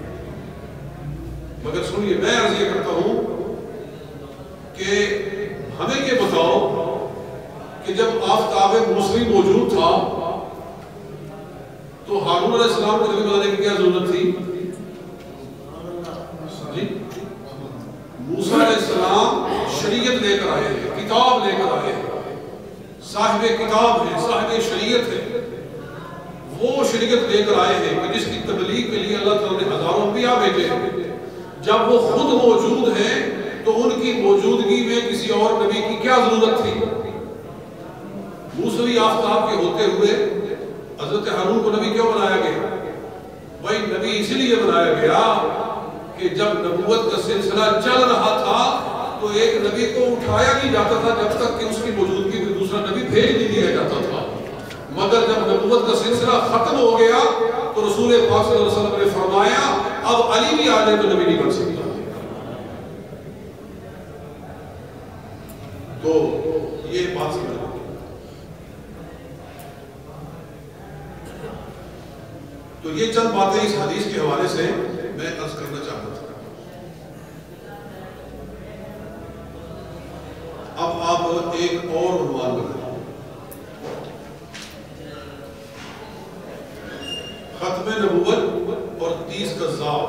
مگر سنیے، میں عرض یہ کرتا ہوں کہ ہمیں یہ بتاؤ کہ جب آفتاب موسوی موجود تھا تو ہارون علیہ السلام کو نبی بنانے کی کیا ضرورت تھی؟ جی، موسیٰ علیہ السلام شریعت لے کر آئے ہیں، کتاب لے کر آئے ہیں، صاحب کتاب ہے، صاحب شریعت ہے، وہ شریعت لے کر آئے ہیں کہ جس کی تبلیغ کے لیے اللہ تعالیٰ نے ہزاروں انبیاء بھیجے ہیں۔ جب وہ خود موجود ہیں تو ان کی موجودگی میں کسی اور نبی کی کیا ضرورت تھی؟ موسوی آفتاب کے ہوتے ہوئے حضرت ہارون کو نبی کیوں بنایا گیا؟ وہی نبی اس لیے بنایا گیا کہ جب نبوت کا سلسلہ چل رہا تھا تو ایک نبی کو اٹھایا نہیں جاتا تھا جب تک کہ اس کی موجودگی میں دوسرا نبی بھیج نہیں دیا جاتا تھا، مگر جب نبوت کا سلسلہ ختم ہو گیا تو رسول پاک صلی اللہ علیہ وسلم نے فرمایا اب علی بھی آ جائے تو نبی نہیں بن سکتا۔ تو یہ بات سمجھ لو۔ تو یہ چند باتیں اس حدیث کے حوالے سے میں عرض کرنا چاہتا تھا۔ اب آپ ایک اور عنوان بتائیں، ختم نبوت اور 30 کذاب،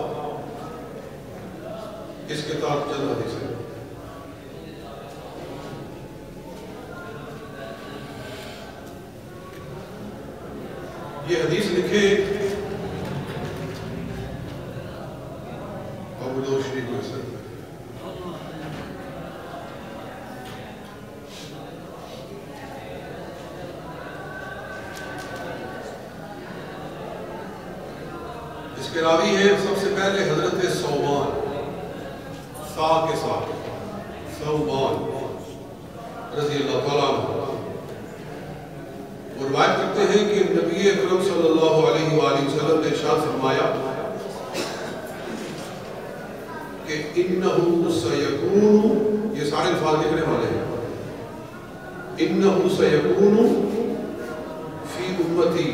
اس کتاب چند حدیث ہے۔ یہ حدیث لکھے ابو داؤد شریف میں سے، اس کے راوی ہیں سب سے پہلے حضرت ثوبان، سا کے ساتھ ثوبان رضی اللہ تعالیٰ عنہ، وہ روایت کرتے ہیں کہ نبی اکرم صلی اللہ علیہ وآلہ وسلم نے ارشاد فرمایا کہ انہو سیکون، یہ سارے الفاظ لکھنے والے ہیں، انہو سیکون فی امتی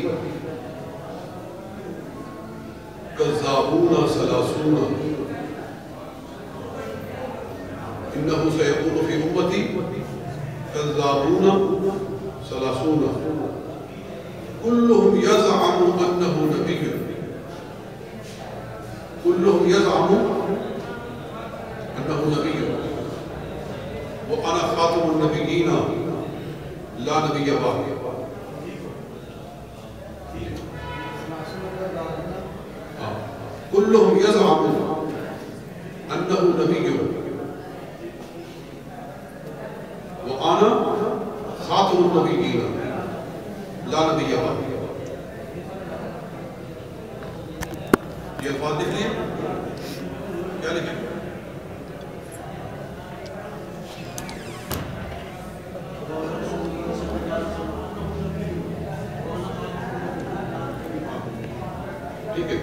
کذابون ثلاثون، انہو سیکون فی امتی کذابون ثلاثون کلہم یزعم انہو نبی، کلہم یزعم انہو نبی وانا خاتم النبیین لا نبی بعد۔ کلہم یزعم انہو نبی وانا خاتم النبیین لا نبی بعد۔ یہ الفاظ لکھ لیں، کیا لکھیں؟ ٹھیک ہے،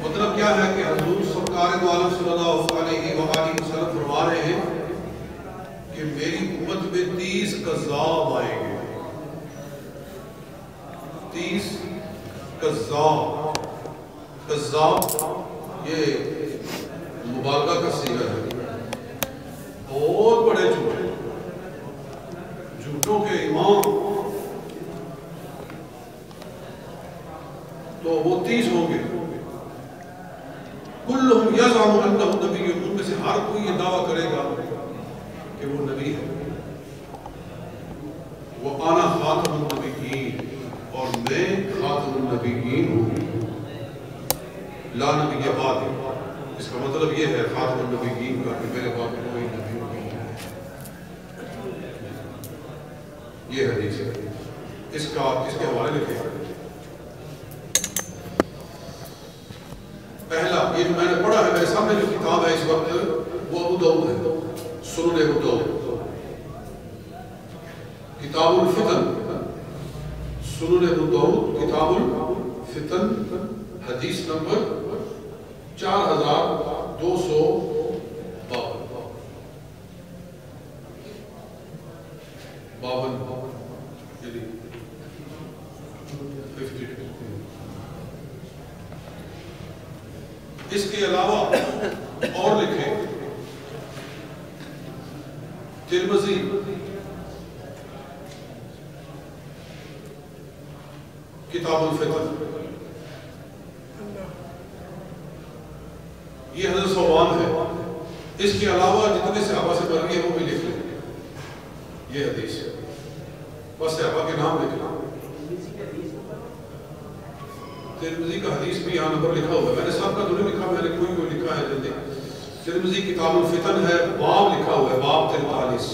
مطلب کیا ہے کہ حضور سرکار دو عالم صلی اللہ علیہ وآلہ وسلم فرما رہے ہیں کہ میری امت میں 30 کذاب آئیں گے، 30 کذاب، کذاب یہ مبالغہ کا صیغہ ہے، بہت بڑے جھوٹے، جھوٹوں کے امام، تو وہ 30 ہوں گے، کلہم یزعم انہ نبی، ان میں سے ہر کوئی یہ دعویٰ کرے گا کہ وہ نبی ہے، وَأَنَا خَاتَمُ النَّبِيِّينَ، اور میں خاتم النبیین ہوں، لا نبی بعد۔ اس کا مطلب یہ ہے خاتم النبیین کا کہ میرے بعد کوئی نبی نہیں ہے۔ یہ حدیث ہے، اس کے حوالے لکھے۔ پہلا یہ جو میں نے پڑھا ہے، میرے سامنے جو کتاب ہے اس وقت وہ ابو داؤد ہے، سنن ابو داؤد، کتاب الفتن، سنن ابو داؤد کتاب الفتن، حدیث نمبر 4252 یعنی 52۔ اس کے علاوہ اور لکھیں ترمذی کتاب الفتن، یہ حضرت ثوبان ہے۔ اس کے علاوہ جتنے صحابہ سے مروی ہے وہ بھی لکھ لیں، یہ حدیث ہے، بس صحابہ کے نام لکھنا۔ ترمذی کا حدیث بھی یہاں نمبر لکھا ہوا ہے، میں نے صاحب کا دونوں لکھا، میں نے کوئی لکھا ہے جلدی۔ ترمذی کتاب الفتن ہے، باب لکھا ہوا ہے، باب 43۔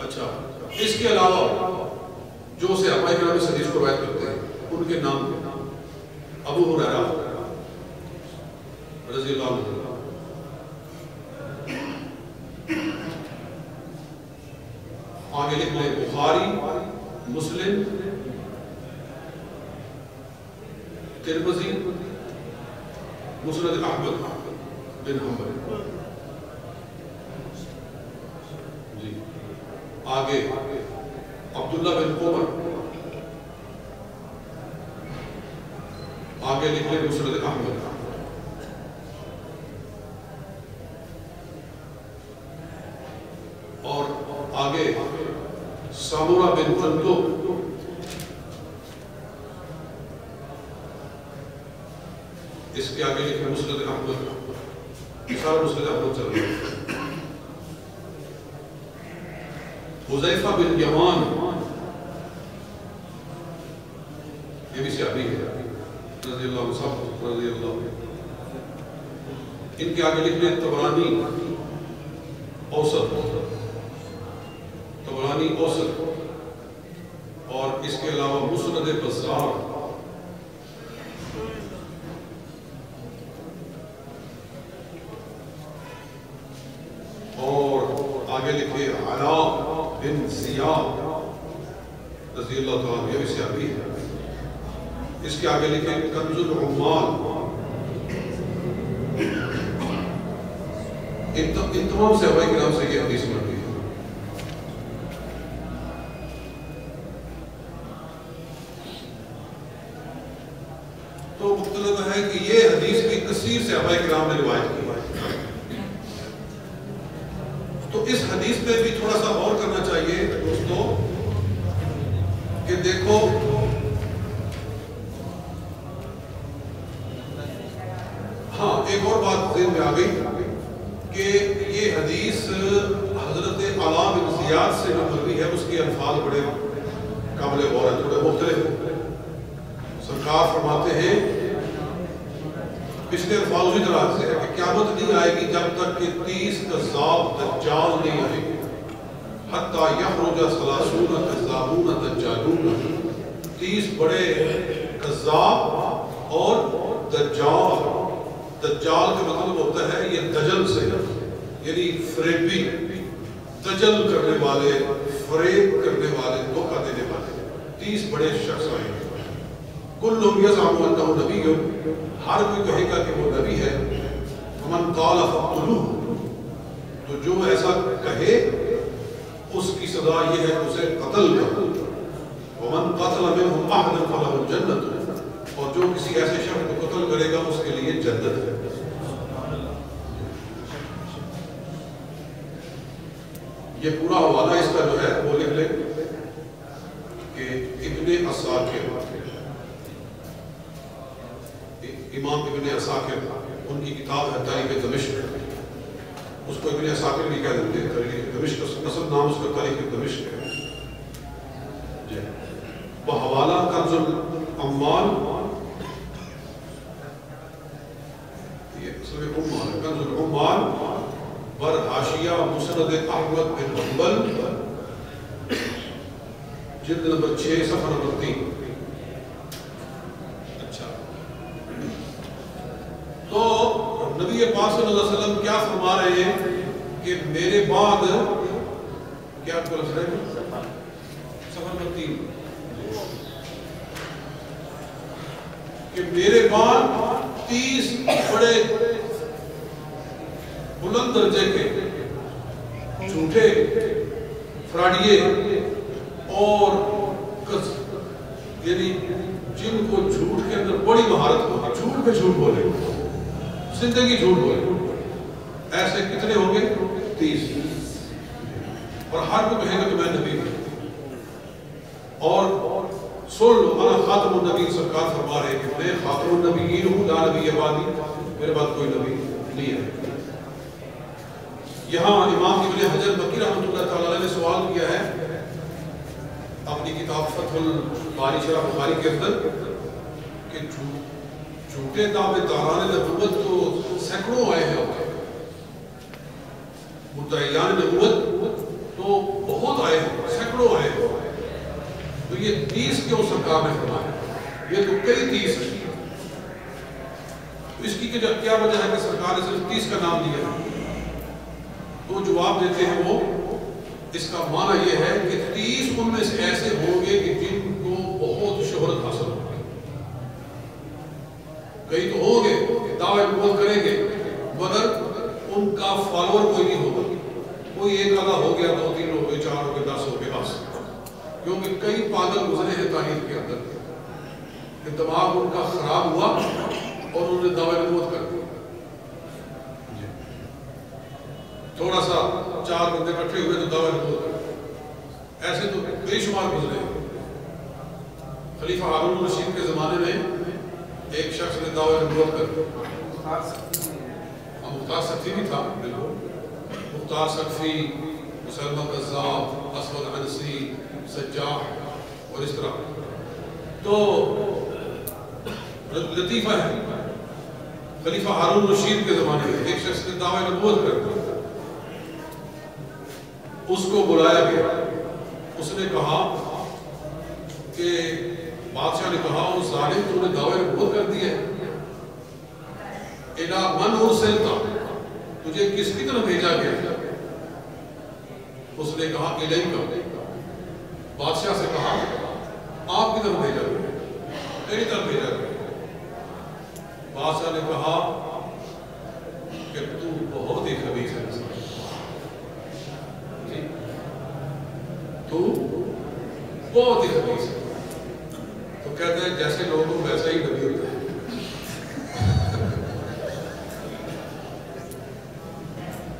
اچھا، اس کے علاوہ جو صحابہ کرام اس حدیث کو روایت کرتے ہیں ان کے نام ابو ہریرہ رضی اللہ عنہ، آگے لکھ لیں بخاری، مسلم، ترمذی، مسند احمد بن حنبل، جی آگے عبداللہ بن عمر، آگے لکھ لیں مسند احمد، اور آگے سامورہ بن جندب، اس کے آگے لکھیں مسند احمد، سارا مسند احمد چل رہا ہے۔ حذیفہ بن یمان، یہ بھی صحابی ہے رضی اللہ عنہ، رضی اللہ عنہ۔ ان کے آگے لکھ لیں طبرانی اوسط، طبرانی اوسط، اور اس کے علاوہ مسند بزار، اور آگے لکھے علاء بن زیاد رضی اللہ تعالیٰ، یہ بھی صحابی ہے۔ اس کے آگے لکھے کنز العمال۔ ان تمام صحابہ کرام سے یہ حدیث مروی ہے۔ تو مطلب ہے کہ یہ حدیث بھی کثیر صحابہ کرام نے روایت کی ہے۔ تو اس حدیث پہ بھی تھوڑا سا غور کرنا چاہیے دوستو، کہ دیکھو ہاں ایک اور بات ذہن میں آ گئی کہ یہ حدیث حضرت علاء بن زیاد سے جو مروی ہے اس کے الفاظ بڑے قابل غور ہیں، تھوڑے مختلف ہیں۔ سرکار فرماتے ہیں، پچھلے الفاظ اسی طرح سے ہے کہ قیامت نہیں آئے گی جب تک کہ 30 کذاب دجال نہیں آئے گی، حتی یخرج 30 کذابون دجالون، 30 بڑے کذاب اور دجال۔ دجال کا مطلب ہوتا ہے یہ دجل سے، یعنی فریبی، دجل کرنے والے، فریب کرنے والے، دھوکہ دینے والے 30 بڑے شخص آئیں گے۔ کلہم یزعم انہ نبی، ہر کوئی کہے گا کہ وہ نبی ہے۔ فمن قال فاقتلوہ، تو جو ایسا کہے اس کی سزا یہ ہے اسے قتل کرو۔ ومن قتل منہم احدا فلہ الجنۃ، اور جو کسی ایسے شخص کو قتل کرے گا اس کے لیے جنت ہے۔ یہ پورا حوالہ اس کا جو ہے وہ لکھ لیں کہ ابن عساکر، امام ابن عساکر، ان کی کتاب ہے تاریخ دمشق، اس کو ابن عساکر بھی کہہ دیتے ہیں، تاریخ دمشق، اصل نام اس کا تاریخ دمشق ہے جی۔ بحوالہ کنز الاموال، یہ اصل میں اموال ہے، کنز الاموال بر حاشیہ مسند احمد بن حنبل، جلد نمبر 6 صفحہ نمبر 3۔ اچھا، تو نبی پاک صلی اللہ علیہ وسلم کیا فرما رہے ہیں کہ میرے بعد کیا آپ کو لفظ ہے صفحہ نمبر 3 کہ میرے بعد 30 بڑے بلند درجے کے جھوٹے فراڈیے اور یعنی جن کو جھوٹ کے اندر بڑی مہارت ہو، جھوٹ پہ جھوٹ بولے، زندگی جھوٹ بولے، ایسے کتنے ہوں گے؟ 30، اور ہر کو کہے گا کہ میں نبی ہوں۔ اور سن لو، انا خاتم النبی، سرکار فرما رہے کہ میں خاتم النبیین ہوں، لا نبی بعدی، میرے بعد کوئی نبی نہیں ہے۔ یہاں امام ابن حجر مکی رحمۃ اللہ تعالیٰ علیہ نے سوال کیا ہے اپنی کتاب فتح الباری شرح بخاری کے اندر کہ جھوٹے دعوے داران نبوت تو سینکڑوں آئے ہیں، مدعیان نبوت تو بہت آئے ہیں، سینکڑوں آئے ہیں، تو یہ 30 کیوں سرکار نے فرمایا؟ یہ تو کئی 30 ہیں، اس کی کیا وجہ ہے کہ سرکار نے صرف 30 کا نام دیا ہے؟ تو جواب دیتے ہیں وہ، اس کا معنی یہ ہے کہ 30 ان میں سے ایسے ہوں گے کہ جن کو بہت شہرت حاصل ہوگی۔ کئی تو ہوں گے دعوے نبوت کریں گے مگر ان کا فالوور کوئی نہیں ہوگا، کوئی ایک آدھا ہو گیا، 2 3 ہو گئے، 4 ہو گئے، 10 ہو گئے، بس، کیونکہ کئی پاگل گزرے ہیں تاریخ کے اندر کہ دماغ ان کا خراب ہوا اور انہوں نے دعوے نبوت کر دیا۔ تھوڑا سا 4 بندے اکٹھے ہوئے تو دعوے نبوت کر، ایسے تو بے شمار گزرے۔ خلیفہ ہارون الرشید کے زمانے میں ایک شخص نے دعوے نبوت کر، مختار سقفی بھی تھا، بالکل مختار سقفی، مسلمہ قذاب، اسود عنسی، سجاح اور اس طرح۔ تو لطیفہ ہے، خلیفہ ہارون الرشید کے زمانے میں ایک شخص نے دعوے نبوت کر، اس کو بلایا گیا، اس نے کہا کہ بادشاہ نے کہا وہ ظالم تو نے دعوے نبوت کر دی ہے، اِلَى مَنْ أُرْسِلْتَ، تجھے کس کی طرف بھیجا گیا؟ اس نے کہا إِلَيْكَ، بادشاہ سے کہا آپ کی طرف بھیجا گیا، میری طرف بھیجا گیا۔ بادشاہ نے کہا کہ تو بہت ہی خبیث ہے، تو بہت ہی خبیث ہے، تو کہتے ہیں جیسے لوگوں ویسا ہی نبی ہوتا ہے۔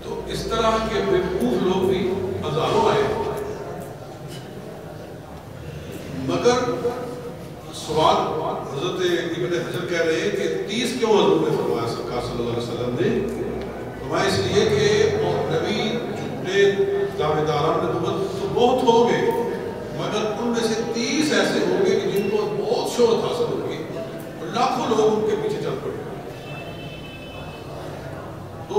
تو اس طرح کے بیوقوف لوگ بھی ہزاروں آئے، مگر سوال حضرت ابن حجر کہہ رہے ہیں کہ 30 کیوں حضور نے فرمایا سرکار صلی اللہ علیہ وسلم نے؟ فرمایا اس لیے کہ نبی جھوٹے دعوے داران نبوت تو بہت ہوں گے، مگر ان میں سے 30 ایسے ہوں گے کہ جن کو بہت شہرت حاصل ہوگی اور لاکھوں لوگ ان کے پیچھے چل پڑے گے۔ تو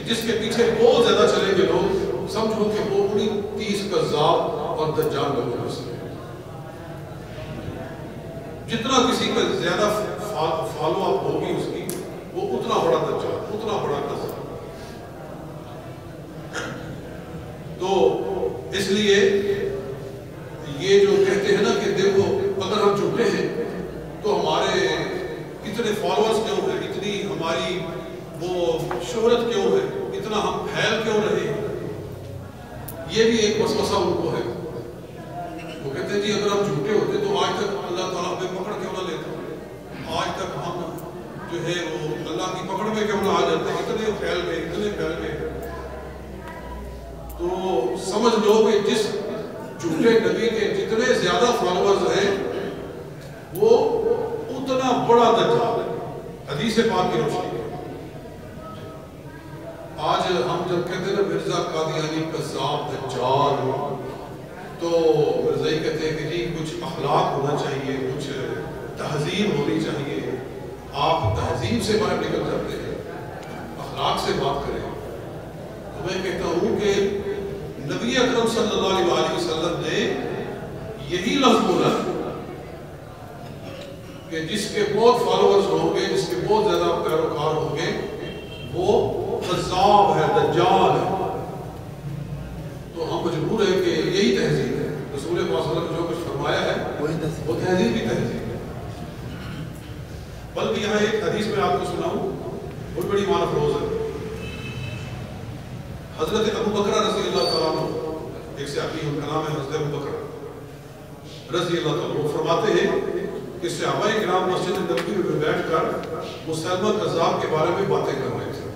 جس کے پیچھے بہت زیادہ چلیں گے لوگ، سمجھو کہ وہ انہیں 30 کذاب اور دجال لوگوں میں سے، جتنا کسی کا زیادہ فالو اپ ہوگی اس کی، وہ اتنا بڑا دجال، اتنا بڑا کذاب۔ تو اس لیے یہ جو کہتے ہیں نا کہ دیکھو اگر ہم جھوٹے ہیں تو ہمارے اتنے فالوورز کیوں ہیں، اتنی ہماری وہ شہرت کیوں ہے، اتنا ہم پھیل کیوں رہے ہیں، یہ بھی ایک وسوسہ ان کو ہے۔ وہ کہتے ہیں جی اگر ہم جھوٹے ہوتے تو آج تک اللہ تعالیٰ ہمیں پکڑ کیوں نہ لیتا، آج تک ہم جو ہے وہ اللہ کی پکڑ میں کیوں نہ آ جاتے، اتنے پھیل گئے، اتنے پھیل گئے۔ تو سمجھ لو کہ جس جھوٹے نبی کے جتنے زیادہ فالوورز ہیں وہ اتنا بڑا دجال ہے، حدیث پاک کی روشنی میں۔ آج ہم جب کہتے ہیں نا مرزا قادیانی قذاب دجال، تو مرزائی کہتے ہیں کہ جی کچھ اخلاق ہونا چاہیے، کچھ تہذیب ہونی چاہیے. آپ تہذیب سے باہر نکل جاتے ہیں، اخلاق سے بات کریں. تو میں کہتا ہوں کہ نبی اکرم صلی اللہ علیہ وسلم نے یہی لفظ بولا کہ جس کے بہت فالوورز ہوں گے، جس کے بہت زیادہ پیروکار ہوں گے، وہ قذاب ہے، دجال ہے. تو ہم مجبور ہیں کہ یہی تہذیب ہے. رسول پاک صلی اللہ علیہ وسلم نے جو کچھ فرمایا ہے وہ تہذیب ہی تہذیب ہے. بلکہ یہاں ایک حدیث میں آپ کو سناؤں، بہت بڑی معنی افروز ہے. حضرت ابو بکر رضی اللہ تعالیٰ عنہ، ایک صحابی ان کا نام ہے حضرت ابو بکر رضی اللہ تعالیٰ عنہ، وہ فرماتے ہیں کہ صحابہ کرام مسجد نبوی میں بیٹھ کر مسلمہ قذاب کے بارے میں باتیں کر رہے تھے.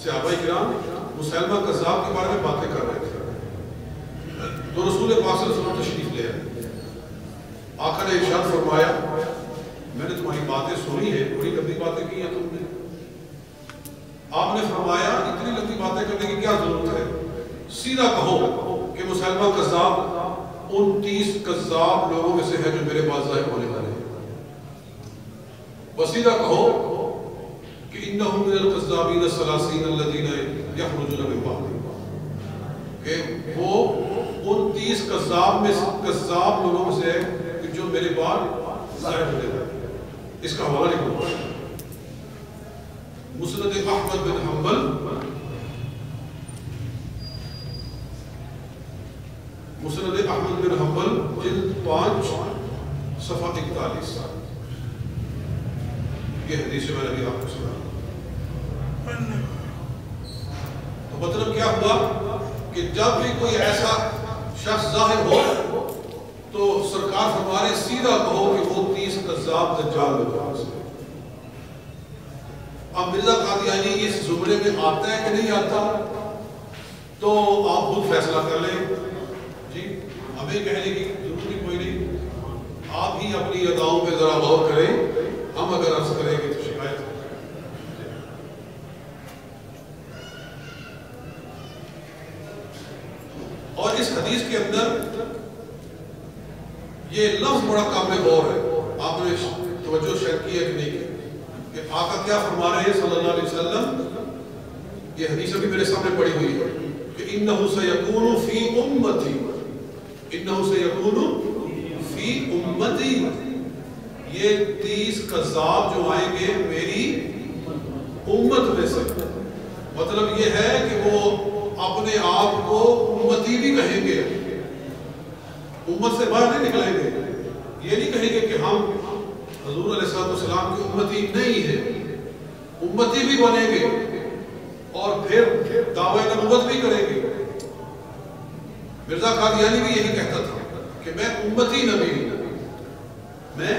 صحابہ کرام مسلمہ قذاب کے بارے میں باتیں کر رہے تھے. تو رسول پاک صلی اللہ علیہ وسلم تشریف لے آئے. آقا نے ارشاد فرمایا میں نے تمہاری باتیں سنی ہیں، بڑی لمبی باتیں کی ہیں تم نے. آپ نے فرمایا اتنی لمبی باتیں کرنے کی کیا ضرورت ہے، سیدھا کہو کہ مسلمہ قذاب 29 قذاب لوگوں میں سے ہے جو میرے پاس ظاہر ہونے والے ہیں. وسیدہ کہو کہ انہم من القذابین الثلاثین الذین یخرجون من بعدی، کہ وہ 29 قذاب لوگوں میں سے ہے جو میرے بعد ظاہر ہونے والے ہیں. اس کا حوالہ لکھو مسند احمد بن حنبل، مسند احمد بن حنبل جلد 5 صفحہ 41. یہ حدیث میں نے ابھی آپ کو سنا. تو مطلب کیا ہوا کہ جب بھی کوئی ایسا شخص ظاہر ہو تو سرکار فرما رہے سیدھا کہو کہ وہ 30 قذاب دجال میں پاس ہے. اب مرزا قادیانی اس زمرے میں آتا ہے کہ نہیں آتا تو آپ خود فیصلہ کر لیں. جی ہمیں کہنے کی ضرورت کوئی نہیں، آپ ہی اپنی اداؤں پہ ذرا غور کریں. ہم اگر عرض کریں گے تو شکایت. اور اس حدیث کے اندر یہ لفظ بڑا قابل غور ہے. آپ نے توجہ شاید کی ہے کہ نہیں کہ آقا کیا فرما رہے ہیں صلی اللہ علیہ وسلم. یہ حدیث ابھی میرے سامنے پڑی ہوئی ہے کہ انہو سیکون فی امتی، انہو سیکون فی امتی، یہ 30 قذاب جو آئیں گے میری امت میں سے. مطلب یہ ہے کہ وہ اپنے آپ کو امتی بھی کہیں گے، امت سے باہر نہیں نکلیں گے. یہ نہیں کہیں گے کہ ہم حضور علیہ السلام کی امتی نہیں ہے، امتی بھی بنیں گے اور پھر دعوی نبوت بھی کریں گے. مرزا قادیانی بھی یہی کہتا تھا کہ میں امتی نبی ہوں، میں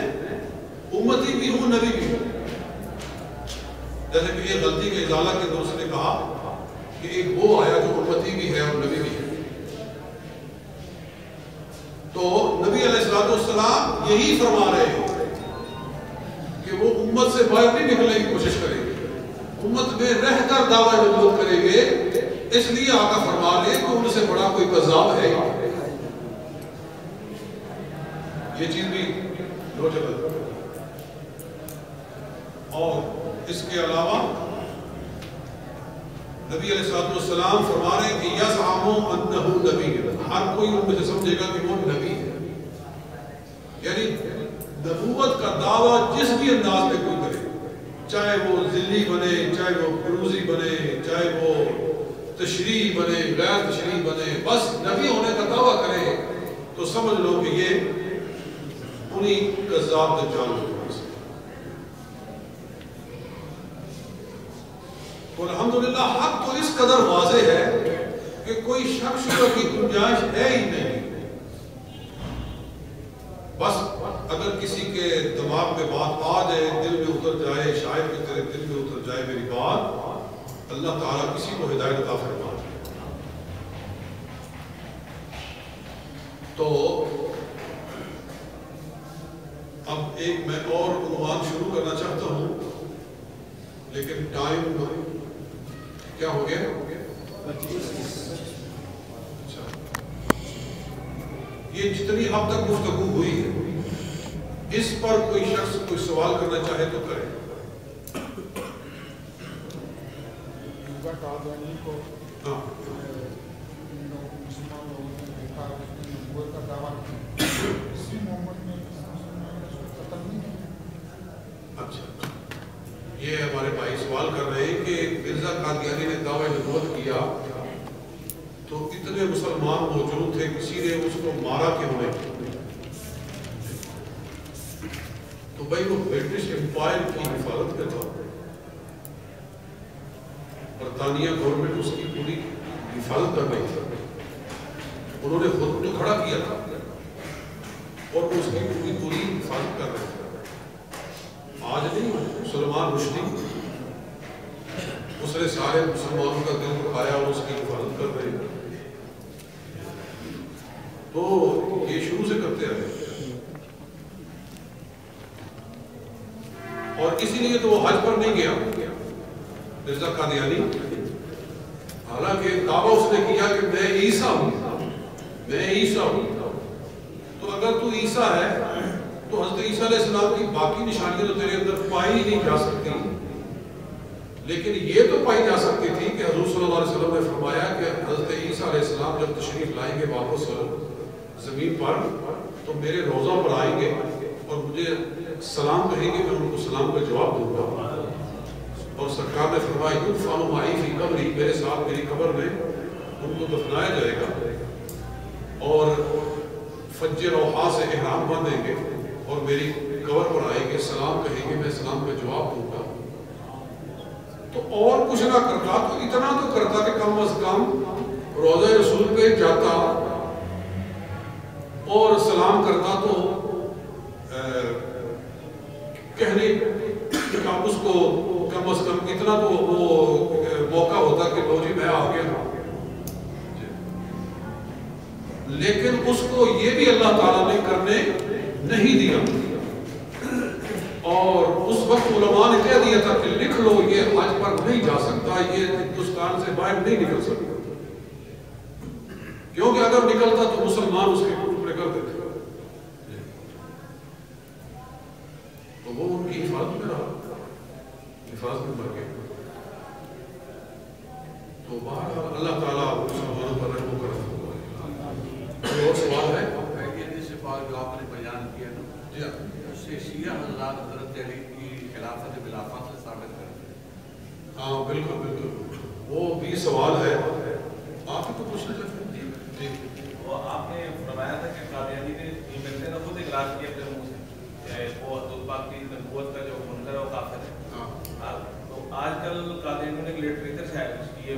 امتی بھی ہوں، نبی بھی ہوں. جیسے کہ یہ غلطی کے ازالہ کے دوست نے کہا کہ ایک وہ آیا جو امتی بھی ہے اور نبی بھی ہے. تو نبی علیہ السلام یہی فرما رہے ہیں کہ وہ امت سے باہر نہیں نکلنے کی کوشش کریں گے، امت میں رہ کر دعوی نبوت کریں گے. اس لیے آقا فرما رہے کہ ان سے بڑا کوئی قذاب ہے. یہ چیز بھی نوٹیبل. اور اس کے علاوہ نبی علیہ السلام فرما رہے کہ یزعم انہ نبی، ہر کوئی ان میں سے سمجھے گا کہ وہ نبی ہے. یعنی نبوت کا دعویٰ جس بھی انداز میں کوئی کرے، چاہے وہ ذلی بنے، چاہے وہ بروزی بنے، چاہے وہ تشریح بنے، غیر تشریح بنے، بس نبی ہونے کا دعویٰ کرے تو سمجھ لو کہ یہ انہی قذاب دجال لوگوں میں سے. تو الحمدللہ حق تو اس قدر واضح ہے کہ کوئی شک شبہ کی گنجائش ہے ہی نہیں. بس اگر کسی کے دماغ میں بات آ جائے، دل میں اتر جائے، شاید کہ تیرے دل میں اتر جائے میری بات، اللہ تعالیٰ کسی کو ہدایت عطا فرما. تو اب ایک میں اور عنوان شروع کرنا چاہتا ہوں، لیکن ٹائم کیا ہو گیا؟ یہ جتنی اب تک گفتگو ہوئی ہے اس پر کوئی شخص کوئی سوال کرنا چاہے تو کرے. ہاں اچھا یہ ہمارے بھائی سوال کر رہے ہیں کہ مرزا قادیانی نے دعویٰ نبوت کیا تو اتنے مسلمان موجود تھے کسی نے اس کو مارا کیوں نہیں؟ تو بھائی وہ برٹش امپائر کی حفاظت میں تھا، برطانیہ گورنمنٹ اس کی پوری حفاظت کر رہی تھی، انہوں نے خود کو کھڑا کیا تھا اور اس کی پوری حفاظت کر رہے تھے. آج نہیں سلمان رشدی اس نے سارے مسلمانوں کا دل دکھایا اور اس کی حفاظت کر رہے ہیں. تو یہ شروع سے کرتے رہے اور اسی لیے تو وہ حج پر نہیں گیا مرزا قادیانی، حالانکہ دعویٰ اس نے کیا کہ میں عیسیٰ ہوں، میں عیسیٰ ہوں. تو اگر تو عیسیٰ ہے تو حضرت عیسیٰ علیہ السلام کی باقی نشانیاں تو تیرے اندر پائی ہی نہیں جا سکتی، لیکن یہ تو پائی جا سکتی تھی کہ حضور صلی اللہ علیہ وسلم نے فرمایا کہ حضرت عیسیٰ علیہ السلام جب تشریف لائیں گے واپس زمین پر تو میرے روضہ پر آئیں گے اور مجھے سلام کہیں گے، میں ان کو سلام کا جواب دوں گا. اور سرکار نے فرمایا یدفن معی فی قبری، میرے ساتھ میری قبر میں ان کو دفنایا جائے گا اور فج روحا سے احرام باندھیں گے اور میری قبر پر آئیں گے، سلام کہیں گے، میں سلام کا جواب دوں گا. تو اور کچھ نہ کرتا تو اتنا تو کرتا کہ کم از کم روضہ رسول پہ جاتا اور سلام کرتا تو کہنے کا اس کو کم از کم اتنا تو وہ موقع ہوتا کہ لو جی میں آ گیا. لیکن اس کو یہ بھی اللہ تعالیٰ نے کرنے نہیں دیا اور اس وقت علماء نے کہہ دیا تھا کہ لکھ لو یہ حج پر نہیں جا سکتا، یہ ہندوستان سے باہر نہیں نکل سکتا، کیونکہ اگر نکلتا تو مسلمان اس کے ٹکڑے کر دیتے. تو وہ ان کی حفاظت میں رہا، حفاظت میں مر گئے. تو باہر اللہ تعالیٰ مسلمانوں پر رحم و کرم. کوئی اور سوال ہے؟ آپ نے بیان کیا نا اس سے شیعہ حضرات حضرت علی کی خلافت بلافاصلہ سے ثابت کرتے ہیں. ہاں بالکل بالکل وہ بھی سوال ہے. آپ کو پوچھنا چاہتے ہیں؟ جی وہ آپ نے فرمایا تھا کہ قادیانی نے ملتے نہ خود اقرار کیا اپنے منہ سے وہ حضور پاک کی نبوت کا جو منکر ہے وہ کافر ہے. تو آج کل قادیانیوں نے ایک لٹریچر شائع کیے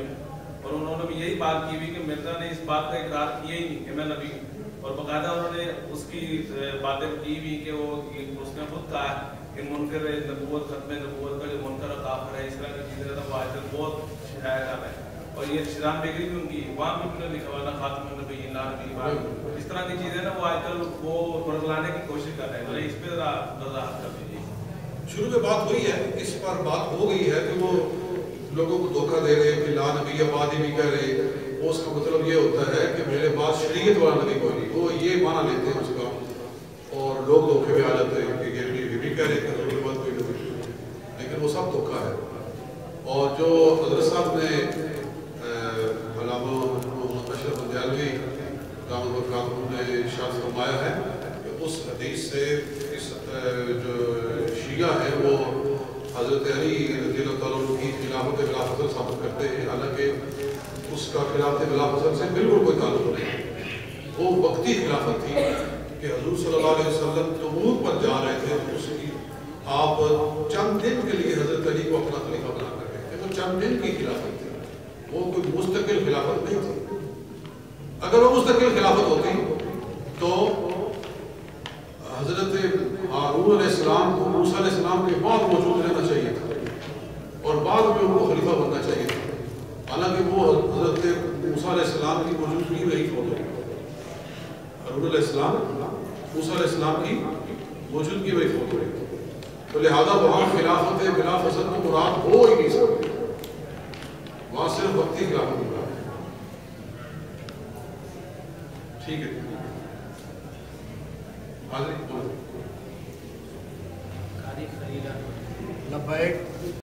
اور انہوں نے بھی یہی بات کی ہوئی کہ مرزا نے اس بات کا اقرار کیا ہی نہیں کہ میں نبی ہوں، اور باقاعدہ انہوں نے اس کی باتیں کی بھی کہ وہ اس نے خود کہا کہ منکر نبوت ختم نبوت کا جو منکر کافر ہے، اس طرح کی چیزیں تو آج کل بہت شائع کر رہے ہیں. اور یہ شیران بیگری بھی ان کی وہاں بھی انہوں نے لکھا ہوا نا خاتم النبی لا نبی، اس طرح کی چیزیں نا وہ آج کل وہ برگلانے کی کوشش کر رہے ہیں. اس پہ ذرا وضاحت کر دیجیے. شروع میں بات ہوئی ہے، اس پر بات ہو گئی ہے کہ وہ لوگوں کو دھوکہ دے رہے ہیں کہ لا نبی یا بعد بھی کہہ رہے ہیں. اس کا مطلب یہ ہوتا ہے کہ میرے پاس شریعت والا نبی کوئی نہیں، وہ یہ معنی لیتے ہیں اس کا اور لوگ دھوکے میں آ جاتے ہیں کہ یہ بھی کہہ رہے ہیں کہ حضور کے بعد کوئی نبی، لیکن وہ سب دھوکہ ہے. اور جو حضرت صاحب نے علامہ محمد اشرف دہلوی دامت برکاتہ نے ارشاد فرمایا ہے کہ اس حدیث سے اس جو شیعہ ہیں وہ حضرت علی رضی اللہ تعالیٰ عنہ کی خلافت بلا فصل ثابت کرتے ہیں، حالانکہ اس کا خلافت بلا فصل سے بالکل کوئی تعلق نہیں. وہ وقتی خلافت تھی کہ حضور صلی اللہ علیہ وسلم تبوک پر جا رہے تھے تو اس کی آپ چند دن کے لیے حضرت علی کو اپنا خلیفہ بنا کر گئے تھے. وہ چند دن کی خلافت تھی، وہ کوئی مستقل خلافت نہیں تھی. اگر وہ مستقل خلافت ہوتی تو حضرت ہارون علیہ السلام کو موسیٰ علیہ السلام کے بعد موجود رہنا چاہیے تھا اور بعد میں ان کو خلیفہ بننا چاہیے تھا. حالانکہ وہ حضرت موسیٰ علیہ السلام کی موجودگی میں ہی فوت ہو گئے. ہارون علیہ السلام موسیٰ علیہ السلام کی موجودگی میں ہی فوت ہو گئے. تو لہذا وہاں خلافت بلا فصل کو مراد ہو ہی نہیں سکتی. وہاں کی خلافت کی بات ہے. ٹھیک ہے.